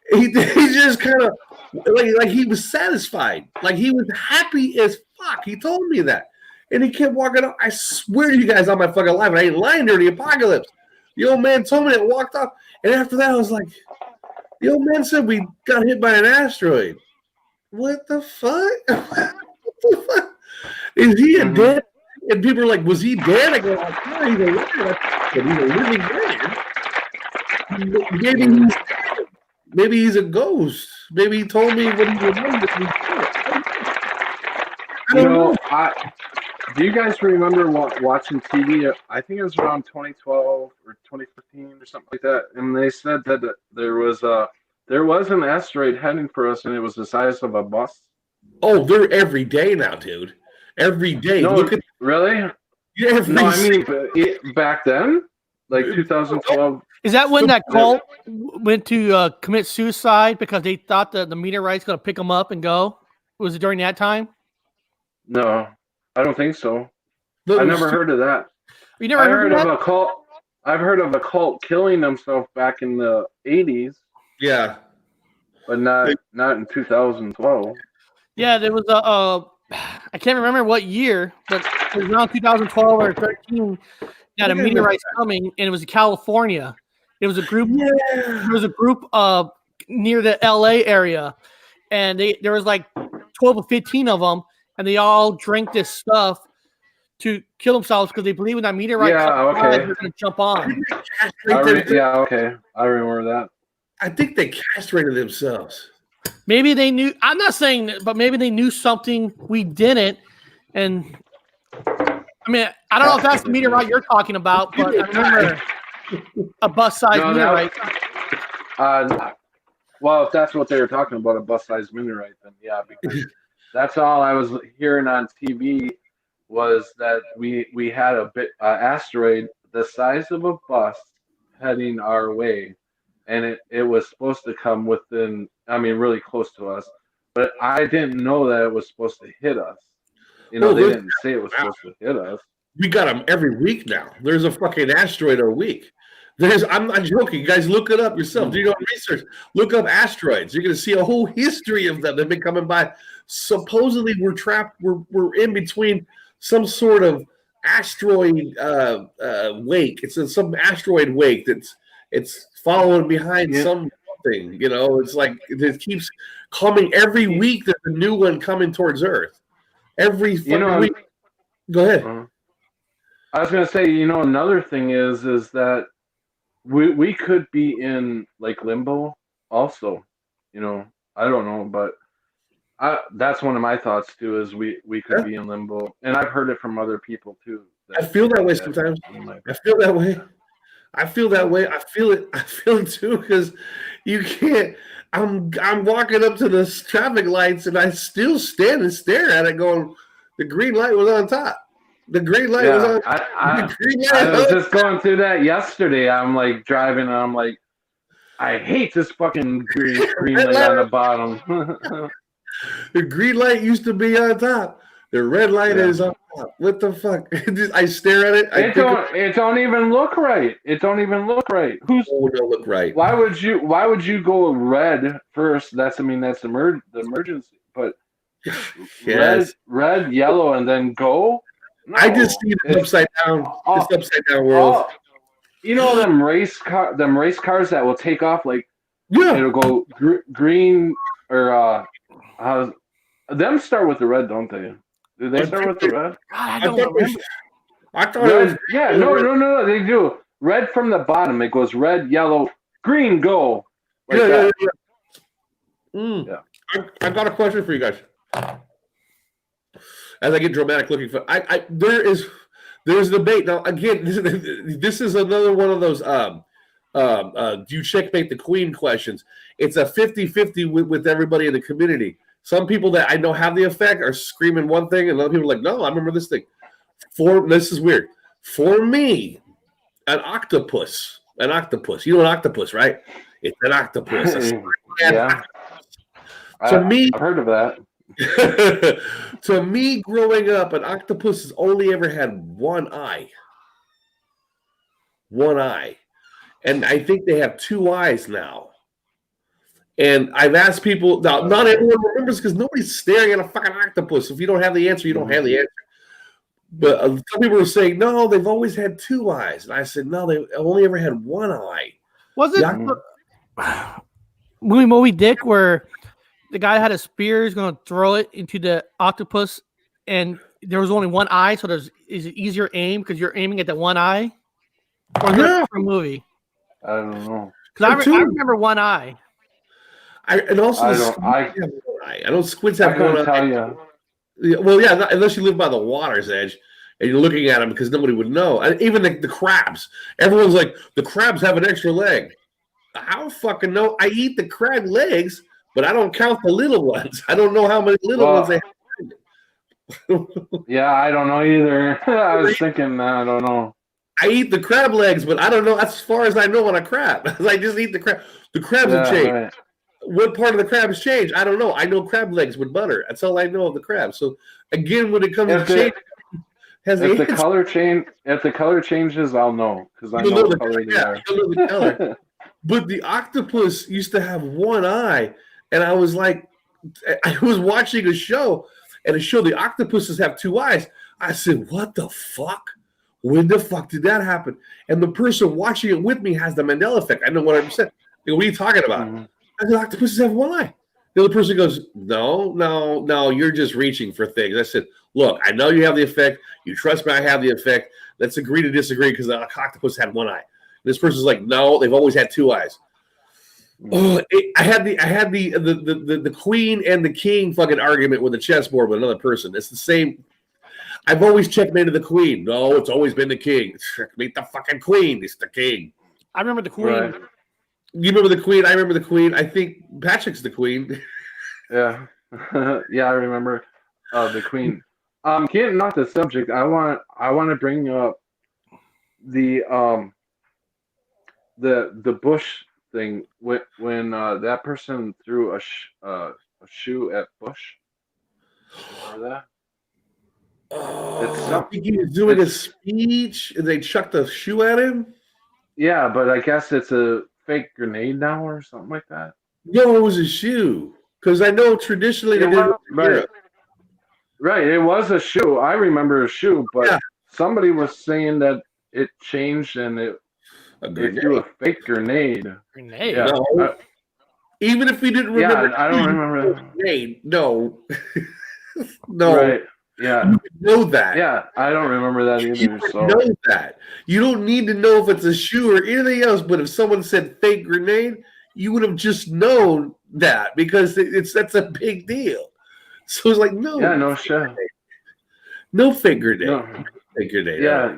he just kind of like he was satisfied, like he was happy as fuck. He told me that, and he kept walking up. I swear to you guys on my fucking life, I ain't lying during the apocalypse. The old man told me that, walked off, and after that, I was like, the old man said we got hit by an asteroid. What the fuck? What the fuck? Is he a dead? And people are like, was he dead? I go, oh, he's alive. But he's a living dead. Maybe he's a ghost. Maybe he told me what he remembered. Do you guys remember watching TV? I think it was around 2012 or 2015 or something like that. And they said that there was an asteroid heading for us, and it was the size of a bus. Oh, they're every day now, dude. Every day. No, look at really? Yeah, no, I mean back then, like 2012. Is that when that cult went to commit suicide because they thought that the meteorite's going to pick them up and go? Was it during that time? No, I don't think so. I never heard of that. You never heard of a cult? I've heard of a cult killing themselves back in the 80s. Yeah, but not in 2012. Yeah, there was I can't remember what year, but it was around 2012 or 13. Had a meteorite coming, and it was California. It was a group. Yeah. There was a group near the LA area, and there was like 12 or 15 of them, and they all drank this stuff to kill themselves because they believe in that meteorite. Okay. They're gonna jump on. Okay. I remember that. I think they castrated themselves. Maybe they knew. I'm not saying that, but maybe they knew something we didn't. And I mean, I don't know if that's the meteorite you're talking about, but I remember a bus-sized meteorite. Well, if that's what they were talking about, a bus-sized meteorite, then yeah, because that's all I was hearing on TV was that we had a asteroid the size of a bus heading our way. And it was supposed to come within, really close to us. But I didn't know that it was supposed to hit us. They didn't say it was supposed to hit us. We got them every week now. There's a fucking asteroid a week. I'm not joking. You guys look it up yourself. Do your own research. Look up asteroids. You're going to see a whole history of them. They've been coming by. Supposedly we're trapped. We're in between some sort of asteroid wake. It's some asteroid wake it's following behind something, it's like it keeps coming every week. There's a new one coming towards Earth every week. Go ahead. I was gonna say, another thing is that we could be in like limbo also. I don't know, but that's one of my thoughts too. Is we could be in limbo, and I've heard it from other people too. I feel that way sometimes. I feel that way. I feel that way. I feel it. I feel it too because you can't. I'm walking up to the traffic lights and I still stand and stare at it, going, the green light was on top. The green light was on. I was just going through that yesterday. I'm like driving and I'm like, I hate this fucking green light on the bottom. The green light used to be on top. The red light is on top. What the fuck? I stare at it. It don't even look right. It don't even look right. Don't look right. Why would you go red first? The emergency. But yes. red, yellow, and then go. No, I just see the upside down. This upside down world. Them race cars that will take off like yeah. It'll go green or them start with the red, don't they? Do they start with the red? I don't remember. I thought red, it was. Yeah, no, they do. Red from the bottom. It goes red, yellow, green, go. Like yeah. Yeah. I've got a question for you guys. As I get dramatic looking for, there's debate now. Again, this is another one of those. Do you checkmate the queen questions? It's a 50-50 with everybody in the community. Some people that I know have the effect are screaming one thing, and other people are like, no, I remember this thing. This is weird. For me, an octopus. You know an octopus, right? It's an octopus. Yeah. To me, I've heard of that. To me, growing up, an octopus has only ever had one eye. One eye. And I think they have two eyes now. And I've asked people, now not everyone remembers because nobody's staring at a fucking octopus. If you don't have the answer, you don't have the answer. But some people were saying, no, they've always had two eyes. And I said, no, they've only ever had one eye. Was it Moby Dick where the guy had a spear, he's going to throw it into the octopus, and there was only one eye, so is it easier aim because you're aiming at that one eye? Or is that a movie? I don't know. Because I remember one eye. I know squids have one eye. Tell you. Well, yeah, unless you live by the water's edge and you're looking at them because nobody would know. And even the crabs. Everyone's like, the crabs have an extra leg. I don't fucking know. I eat the crab legs, but I don't count the little ones. I don't know how many little ones they have. Yeah, I don't know either. I was thinking, I don't know. I eat the crab legs, but I don't know as far as I know on a crab. I just eat the crab. The crabs have changed. Right. What part of the crabs changed? I don't know. I know crab legs with butter. That's all I know of the crab. So again, when it comes to change, if the color changes, I'll know because I know the color they are. You'll know the color. But the octopus used to have one eye, and I was like, I was watching a show, and the octopuses have two eyes. I said, what the fuck? When the fuck did that happen? And the person watching it with me has the Mandela effect. I know 100%. What are you talking about? Mm-hmm. I said, octopuses have one eye. The other person goes, no, you're just reaching for things. I said, look, I know you have the effect. You trust me, I have the effect. Let's agree to disagree because the octopus had one eye. This person's like, no, they've always had two eyes. Oh, I had the queen and the king fucking argument with the chessboard with another person. It's the same. I've always checkmated the queen. No, it's always been the king. Checkmate the fucking queen. It's the king. I remember the queen. Right. You remember the queen? I remember the queen. I think Patrick's the queen. Yeah. Yeah, I remember the queen. Getting off the subject, I want to bring up the Bush thing when that person threw a shoe at Bush. Remember that? I think he was doing a speech and they chucked a shoe at him. Yeah, but I guess it's a fake grenade now or something like that. No, it was a shoe. Because I know traditionally they did it. Right, it was a shoe. I remember a shoe, but somebody was saying that it changed and it threw a fake grenade. Grenade? Yeah. No. Even if we didn't remember. Yeah, I don't remember. Grenade. No. No. Right. Yeah. You know that. Yeah, I don't remember that You either. would So know that. You don't need to know if it's a shoe or anything else. But if someone said fake grenade, you would have just known that because that's a big deal. So it's like yeah, no shit. no fake grenade, No. fake grenade. Yeah.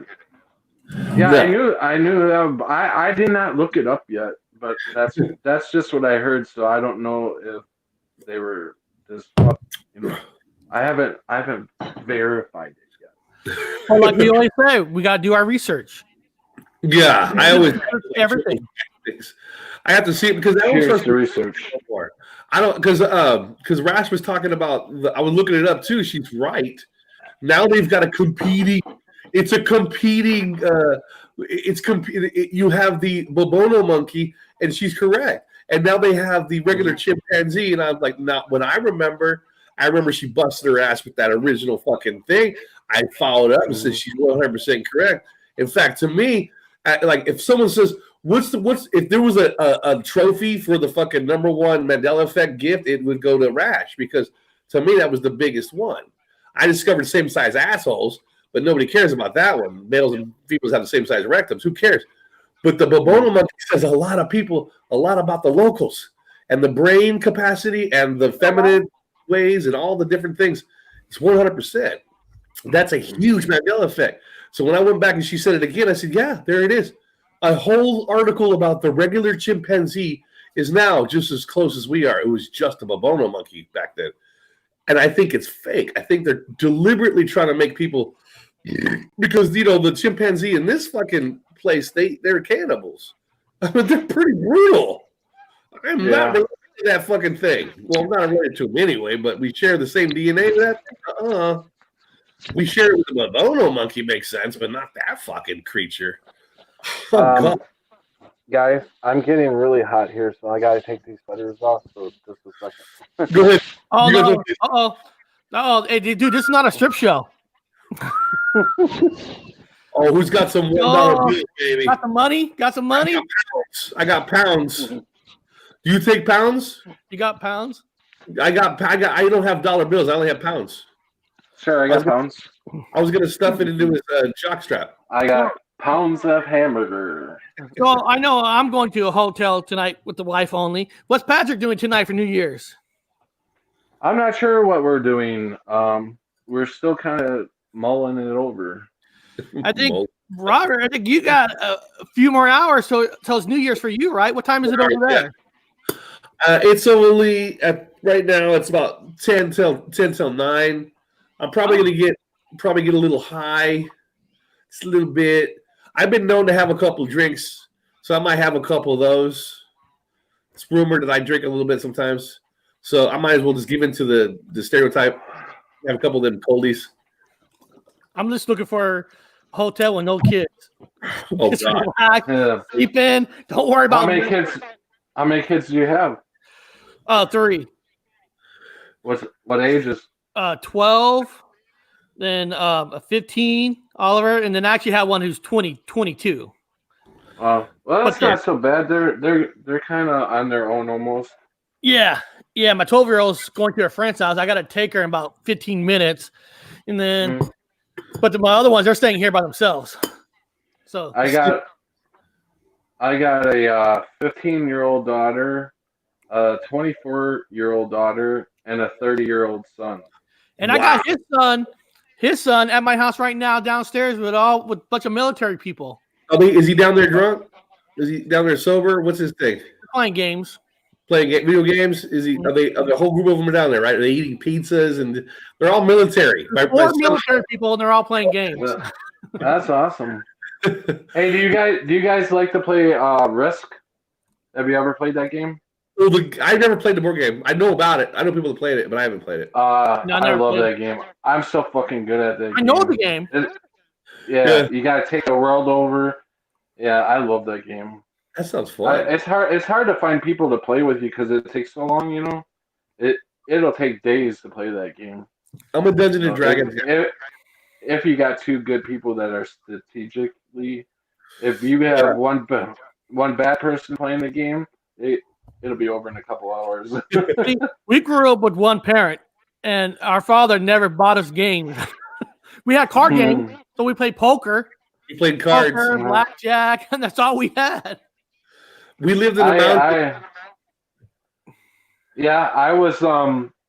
Yeah, No. I knew that. I did not look it up yet, but that's just what I heard. So I don't know if they were just, you know, I haven't verified it yet. Well, like we always say, we got to do our research. Yeah, I always Everything. I have to see it because I Cheers don't to research. I don't because Rash was talking about. I was looking it up too. She's right. Now they've got a competing. It's a competing. You have the Bobono monkey, and she's correct. And now they have the regular chimpanzee, and I'm like, not when I remember she busted her ass with that original fucking thing. I followed up and said she's 100% correct. In fact, to me, like if someone says, what's if there was a trophy for the fucking #1 Mandela effect gift, it would go to Rash because to me that was the biggest one. I discovered same size assholes, but nobody cares about that one. Males and females have the same size rectums. Who cares? But the Bobono monkey says a lot about the locals and the brain capacity and the feminine ways and all the different things. It's 100%. That's a huge Mandela effect. So when I went back and she said it again, I said, yeah, there it is. A whole article about the regular chimpanzee is now just as close as we are. It was just a Bobono monkey back then. And I think it's fake. I think they're deliberately trying to make people, because, you know, the chimpanzee in this fucking place, they're cannibals. I mean, they're pretty brutal. I'm not related to that fucking thing. Well, I'm not related to them anyway, but we share the same DNA with that. We share it with the Bobono monkey, makes sense, but not that fucking creature. Oh, God. Guys, I'm getting really hot here, so I gotta take these sweaters off. So just a second. Go ahead. Oh You guys no! Oh, hey, dude, this is not a strip show. Oh, who's got some $1 bills, baby? Got some money? Got some money? I got pounds. Do you take pounds? You got pounds? I don't have dollar bills. I only have pounds. Sure, I got pounds. I was gonna stuff it into his jock strap. I got pounds of hamburger. Well, I know I'm going to a hotel tonight with the wife only. What's Patrick doing tonight for New Year's? I'm not sure what we're doing. We're still kind of mulling it over. I think, Robert, I think you got a few more hours till it's New Year's for you, right? What time is it over there? It's only right now. It's about 10 till 9. I'm probably gonna get a little high, just a little bit. I've been known to have a couple of drinks, so I might have a couple of those. It's rumored that I drink a little bit sometimes, so I might as well just give into the stereotype. Have a couple of them coldies. I'm just looking for a hotel with no kids. Oh Just God! relax, Yeah. sleep in. Don't worry about How many kids do you have? 3. What ages? 12, then 15, Oliver, and then I actually have one who's 22. Well, that's But not so bad. They're kind of on their own almost. Yeah. My 12-year-old's going to her friend's house. I got to take her in about 15 minutes, and then, but my other ones, they're staying here by themselves. So I got a 15-year-old daughter, a 24-year-old daughter, and a 30-year-old son. And I got his son at my house right now downstairs with a bunch of military people. Is he down there drunk? Is he down there sober? What's his thing? Playing games. Playing video games? Are the whole group of them are down there, right? Are they eating pizzas and they're all military? Four military people, and they're all playing games. That's awesome. Hey, do you guys like to play Risk? Have you ever played that game? Well, I never played the board game. I know about it. I know people that played it, but I haven't played it. I love that game. I'm so fucking good at that game. I know the game. Yeah, you gotta take the world over. Yeah, I love that game. That sounds fun. It's hard to find people to play with you because it takes so long. You know, it'll take days to play that game. I'm a Dungeons and Dragons guy. If you got two good people that are strategically, if you have one bad person playing the game, it'll be over in a couple hours. We grew up with one parent, and our father never bought us games. We had card games, so we played poker, We played cards. blackjack, and that's all we had. We lived in the mountains. I was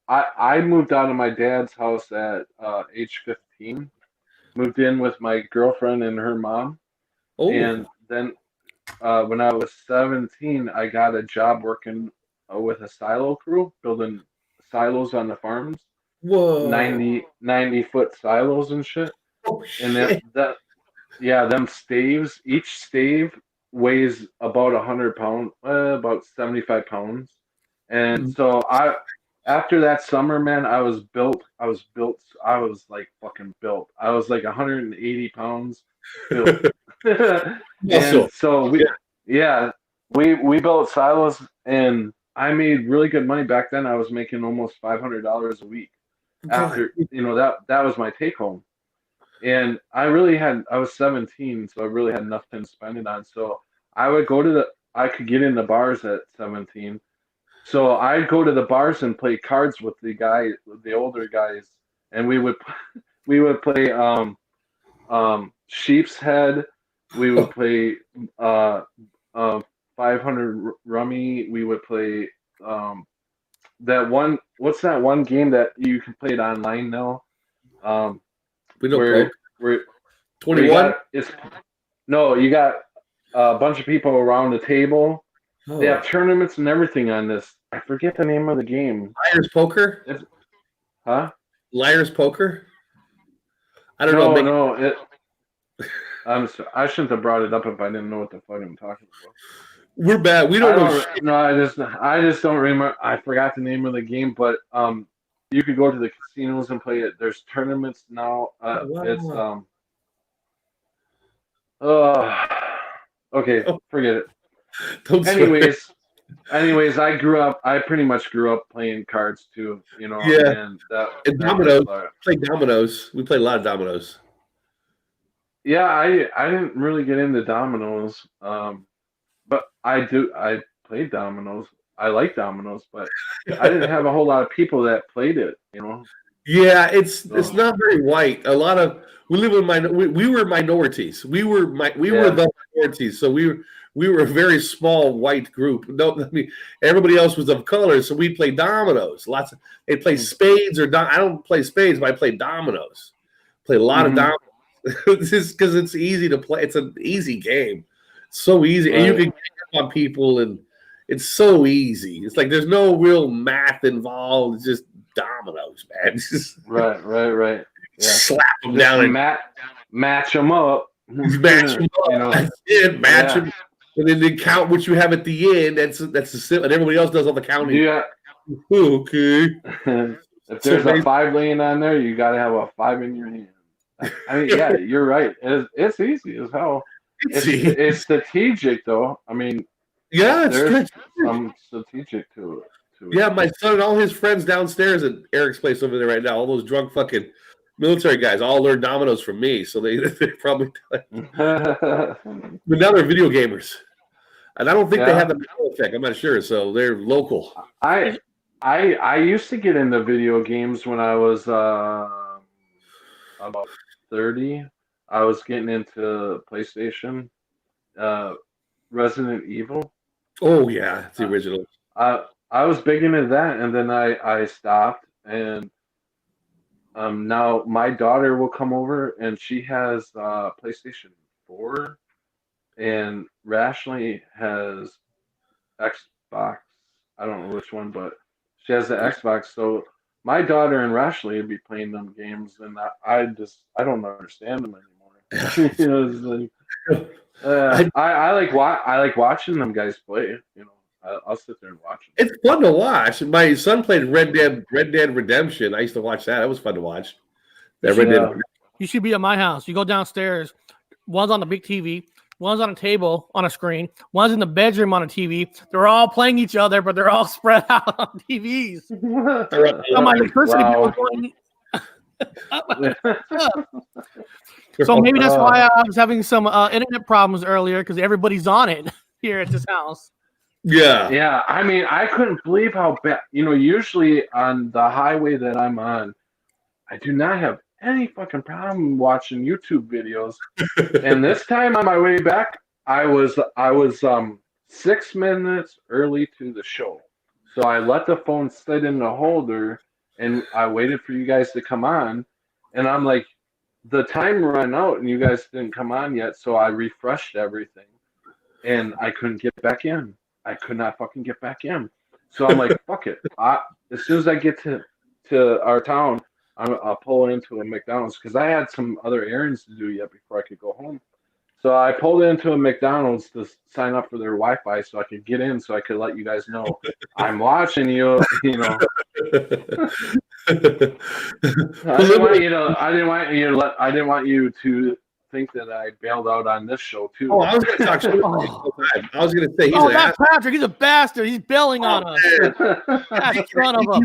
I moved out of my dad's house at age 15. Moved in with my girlfriend and her mom. Oh, And then when I was 17, I got a job working with a silo crew, building silos on the farms. whoa. 90-foot silos and shit. Oh, And shit. them staves, each stave weighs about 100 pounds, about 75 pounds. And so after that summer, man, I was like fucking built. I was like 180 pounds built. And so we built silos, and I made really good money back then. I was making almost $500 a week after, that was my take home. And I was 17, so I really had nothing to spend it on. So I could get in the bars at 17. So I'd go to the bars and play cards with the older guys, and we would play Sheep's Head. We would play 500 Rummy. We would play that one. What's that one game that you can play it online now? We don't play. 21. You got a bunch of people around the table. Oh. They have tournaments and everything on this. I forget the name of the game. Liar's Poker? Huh? Liar's Poker? I don't know. No. I'm sorry. I shouldn't have brought it up if I didn't know what the fuck I'm talking about. We're bad. We don't know. No, I just don't remember. I forgot the name of the game, but you could go to the casinos and play it. There's tournaments now. Wow. It's okay, forget it. Anyways, I pretty much grew up playing cards too, Yeah. and dominoes. We played dominoes. We played a lot of dominoes. Yeah, I didn't really get into dominoes, but I played dominoes. I like dominoes, but I didn't have a whole lot of people that played it, Yeah, it's not very white. A lot of we live in we were minorities. We were the minorities, so we were a very small white group. No, I mean everybody else was of color, so we played dominoes. They play spades I don't play spades, but I play dominoes. Play a lot of dominoes. Just because it's easy to play. It's an easy game. So easy, and you can get on people, and it's so easy. It's like there's no real math involved. It's just dominoes, man. Right. Yeah. Slap them down and match them up. Match them up. That's it. Match them, and then they count what you have at the end. That's the and everybody else does all the counting. Yeah. Okay. If there's a 5 laying on there, you got to have a 5 in your hand. I mean, yeah, you're right. It's easy as hell. It's strategic, though. I mean, yeah, there's some strategic to it. Yeah, my son and all his friends downstairs at Eric's place over there right now, all those drunk fucking military guys, all learned dominoes from me. So they probably, but now they're video gamers, and I don't think they have the Mandela effect. I'm not sure, so they're local. I used to get into video games when I was about 30. I was getting into PlayStation, Resident Evil. Oh yeah, it's the original. I was big into that, and then I stopped, and now my daughter will come over, and she has PlayStation 4, and Rashley has Xbox. I don't know which one, but she has the Xbox. So my daughter and Rashley would be playing them games, and I don't understand them anymore. It's like, I like watching them guys play. I'll sit there and watch them. It's fun to watch. My son played Red Dead Redemption. I used to watch that. It was fun to watch. You should be at my house. You go downstairs. One's on the big TV. One's on a table on a screen. One's in the bedroom on a TV. They're all playing each other, but they're all spread out on TVs. So my electricity bill going. So maybe that's why I was having some internet problems earlier, because everybody's on it here at this house. Yeah, I mean, I couldn't believe how bad. Usually on the highway that I'm on, I do not have any fucking problem watching YouTube videos. And this time on my way back, I was 6 minutes early to the show, so I let the phone sit in the holder, and I waited for you guys to come on, and I'm like, the time ran out, and you guys didn't come on yet, so I refreshed everything, and I couldn't get back in. I could not fucking get back in. So I'm like, fuck it. As soon as I get to our town, I'll pull into a McDonald's because I had some other errands to do yet before I could go home. So I pulled into a McDonald's to sign up for their Wi-Fi so I could get in, so I could let you guys know I'm watching you. I didn't want you to think that I bailed out on this show too. Oh, I was going to talk shit about him all the time. I was going to say he's an that asshole. Patrick, he's a bastard. He's bailing on us. God, son of a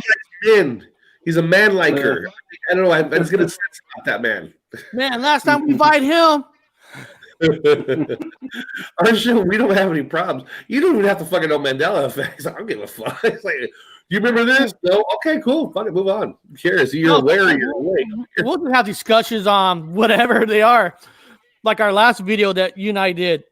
He's a man liker. I don't know. I'm just going to say about that man. man. Last time we invited him. Our show, we don't have any problems. You don't even have to fucking know Mandela effects. I don't give a fuck. It's like, you remember this? No? Okay, cool. Fuck it, move on. Who cares? You're aware of your awake. We'll just have discussions on whatever they are. Like our last video that you and I did.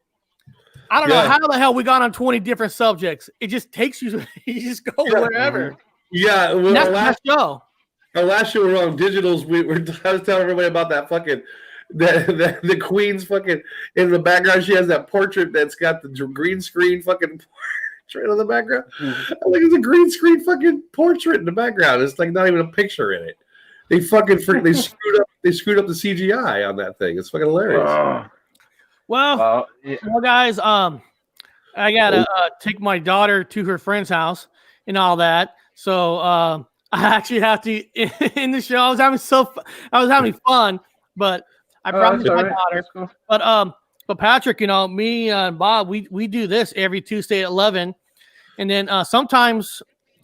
I don't know how the hell we got on 20 different subjects. It just takes you, you just go wherever. Yeah, well, That's the show. Our last show we were on digitals. I was telling everybody about that fucking the Queen's fucking in the background. She has that portrait that's got the green screen fucking portrait in the background. I think it's a green screen fucking portrait in the background. It's like not even a picture in it. They fucking they screwed up the CGI on that thing. It's fucking hilarious. Well, guys, I gotta take my daughter to her friend's house and all that. So I actually have to in the show. I was having fun, but I promised my daughter. But Patrick, me and Bob, we do this every Tuesday at 11, and then sometimes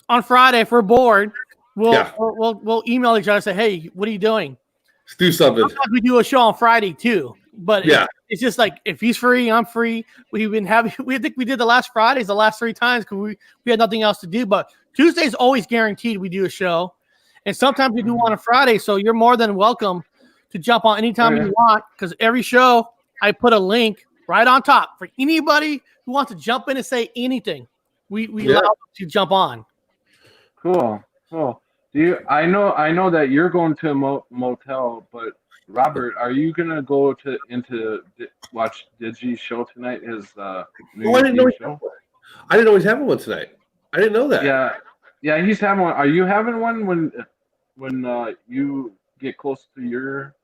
on Friday if we're bored, we'll email each other and say, "Hey, what are you doing? Let's do something." Sometimes we do a show on Friday too, but it's just like if he's free, I'm free. We've been having. I think we did the last Fridays the last 3 times because we had nothing else to do. But Tuesday's always guaranteed we do a show, and sometimes we do one on Friday. So you're more than welcome to jump on anytime you want because every show I put a link right on top for anybody who wants to jump in and say anything. We allow them to jump on. Cool. I know that you're going to a motel, but Robert, are you gonna go into watch Digi's show tonight? His New Year's Eve show? I didn't know he's having one tonight. I didn't know that. Yeah, he's having one. Are you having one when you get close to your?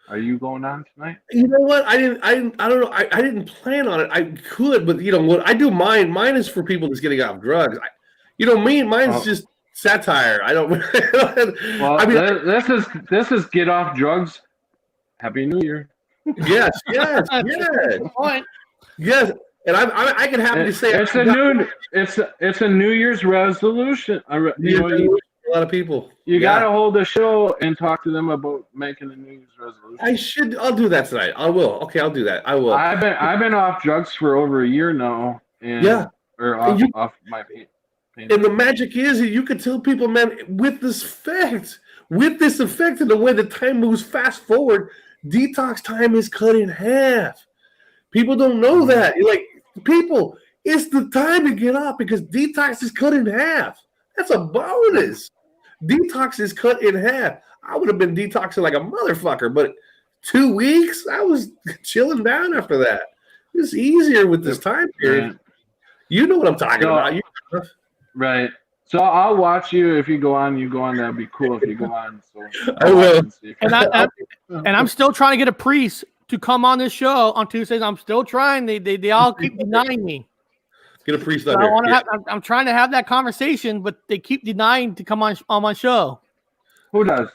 Are you going on tonight? You know what? I don't know. I didn't plan on it. I could, but what I do mine is for people that's getting off drugs. Mine's just satire. I don't. Well, I mean, this is get off drugs. Happy New Year. Yes. Yes, and I can happily say it's a New Year's resolution. A lot of people. You gotta hold the show and talk to them about making a New Year's resolution. I'll do that tonight. I will. Okay, I'll do that. I will. I've been off drugs for over a year now, and off my pain. And the magic is that you can tell people, man, with this effect, and the way the time moves fast forward, detox time is cut in half. People don't know that. You're like, people, it's the time to get off because detox is cut in half. That's a bonus. Detox is cut in half. I would have been detoxing like a motherfucker, but 2 weeks, I was chilling down after that. It's easier with this time period. You know what I'm talking about. Right. So I'll watch you if you go on. That'd be cool if you go on. So I will. And I'm still trying to get a priest to come on this show on Tuesdays. I'm still trying. They all keep denying me. Get a priest on here. I'm trying to have that conversation, but they keep denying to come on my show. Who does?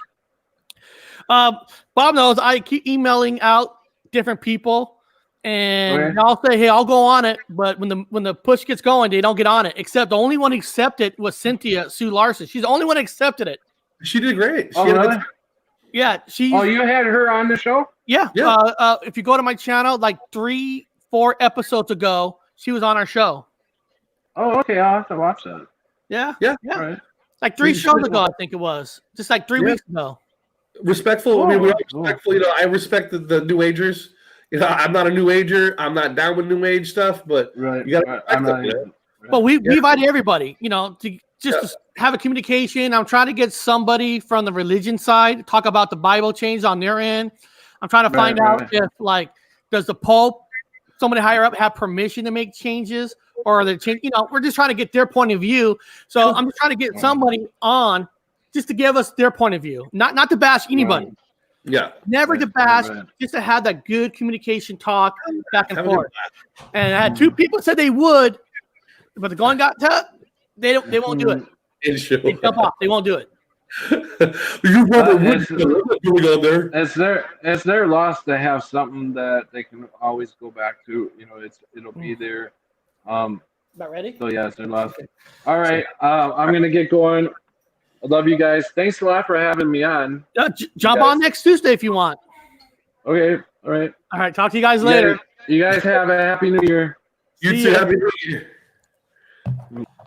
Bob knows. I keep emailing out different people, and I'll say, "Hey, I'll go on it." But when the push gets going, they don't get on it. Except the only one who accepted was Cynthia Sue Larson. She's the only one who accepted it. She did great. Really? Yeah, you had her on the show? Yeah. If you go to my channel, like 3-4 episodes ago, she was on our show. Oh, okay. I'll have to watch that. Yeah. Yeah. All right. Like 3 He's- shows ago, I think it was. Just like 3 Yeah. weeks ago. Respectful. I mean, we're all Cool. respectful. You know, I respect the New Agers. You know, I'm not a New Ager. I'm not down with New Age stuff, but Right. you got to right. respect I'm them. not You know? even. But we invite everybody, you know, to just to have a communication. I'm trying to get somebody from the religion side, talk about the Bible change on their end. I'm trying to find out if, like, does the Pope, somebody higher up, have permission to make changes, or are they change? You know, we're just trying to get their point of view. So I'm just trying to get somebody on just to give us their point of view, not to bash anybody. Right. Yeah. Never Right, to bash, right. just to have that good communication talk back and Have a good forth. And I had 2 people said they would, but the going got tough. They won't do it. Issue. They jump off. They won't do it. You Robert it's- Wood doing on there? It's their loss to have something that they can always go back to. You know, it'll be there. About ready? So yeah, it's their loss. All right. I'm gonna get going. I love you guys. Thanks a lot for having me on. Jump guys- on next Tuesday if you want. Okay. All right. All right. Talk to you guys later. You guys have a happy New Year. You See too. ya. Happy New Year.